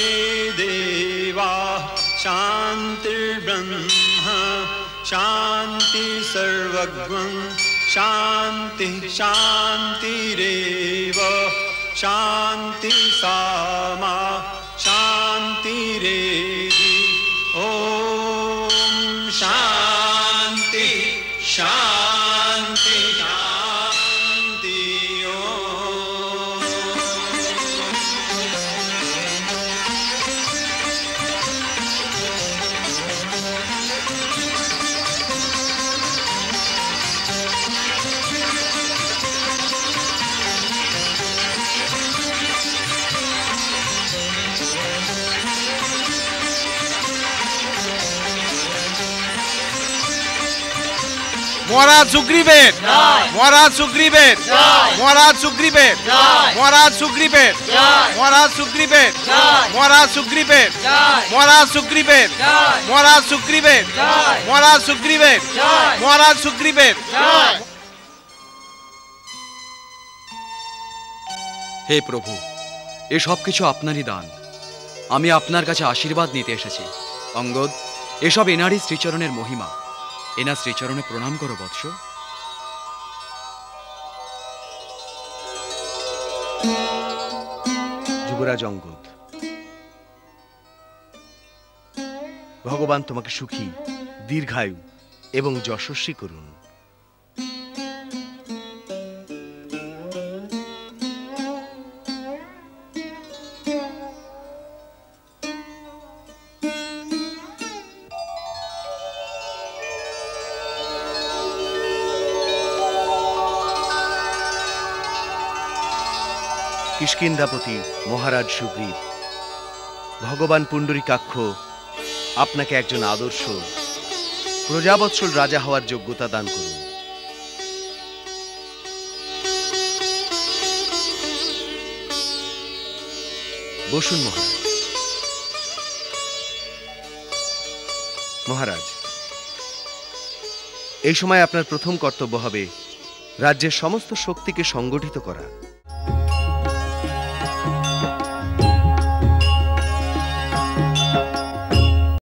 देवाः शांतिर्ब्रह्म शांति सर्वज्ञं शांति शांतिरेव शांति सामा शांतिरेधि ओम शांति शांति शांति মহারাজ সুগ্রীবের মহারাজ সুগ্রীবের মহারাজ সুগ্রীবের মহারাজ সুগ্রীবের মহারাজ সুগ্রীবের মহারাজ সুগ্রীবের মহারাজ সুগ্রীবের মহারাজ সুগ্রীবের মহারাজ সুগ্রীবের মহারাজ সুগ্রীবের। হে প্রভু, এসব কিছু আপনারই দান। আমি আপনার কাছে আশীর্বাদ নিতে এসেছি। অঙ্গদ, এসব এনারই শ্রীচরণের মহিমা। এনার শ্রীচরণে প্রণাম করো বৎস। যুবরাজ অঙ্গদ, ভগবান তোমাকে সুখী দীর্ঘায়ু এবং যশস্বী করুন। কিষ্কিন্ধাপতি মহারাজ সুগ্রীব, ভগবান পুণ্ডরীকাক্ষ আপনাকে একজন আদর্শ প্রজাবৎসল রাজা হওয়ার যোগ্যতা দান করুন। বসুন মহারাজ। মহারাজ, এই সময় আপনার প্রথম কর্তব্য হবে রাজ্যের সমস্ত শক্তিকে সংগঠিত করা।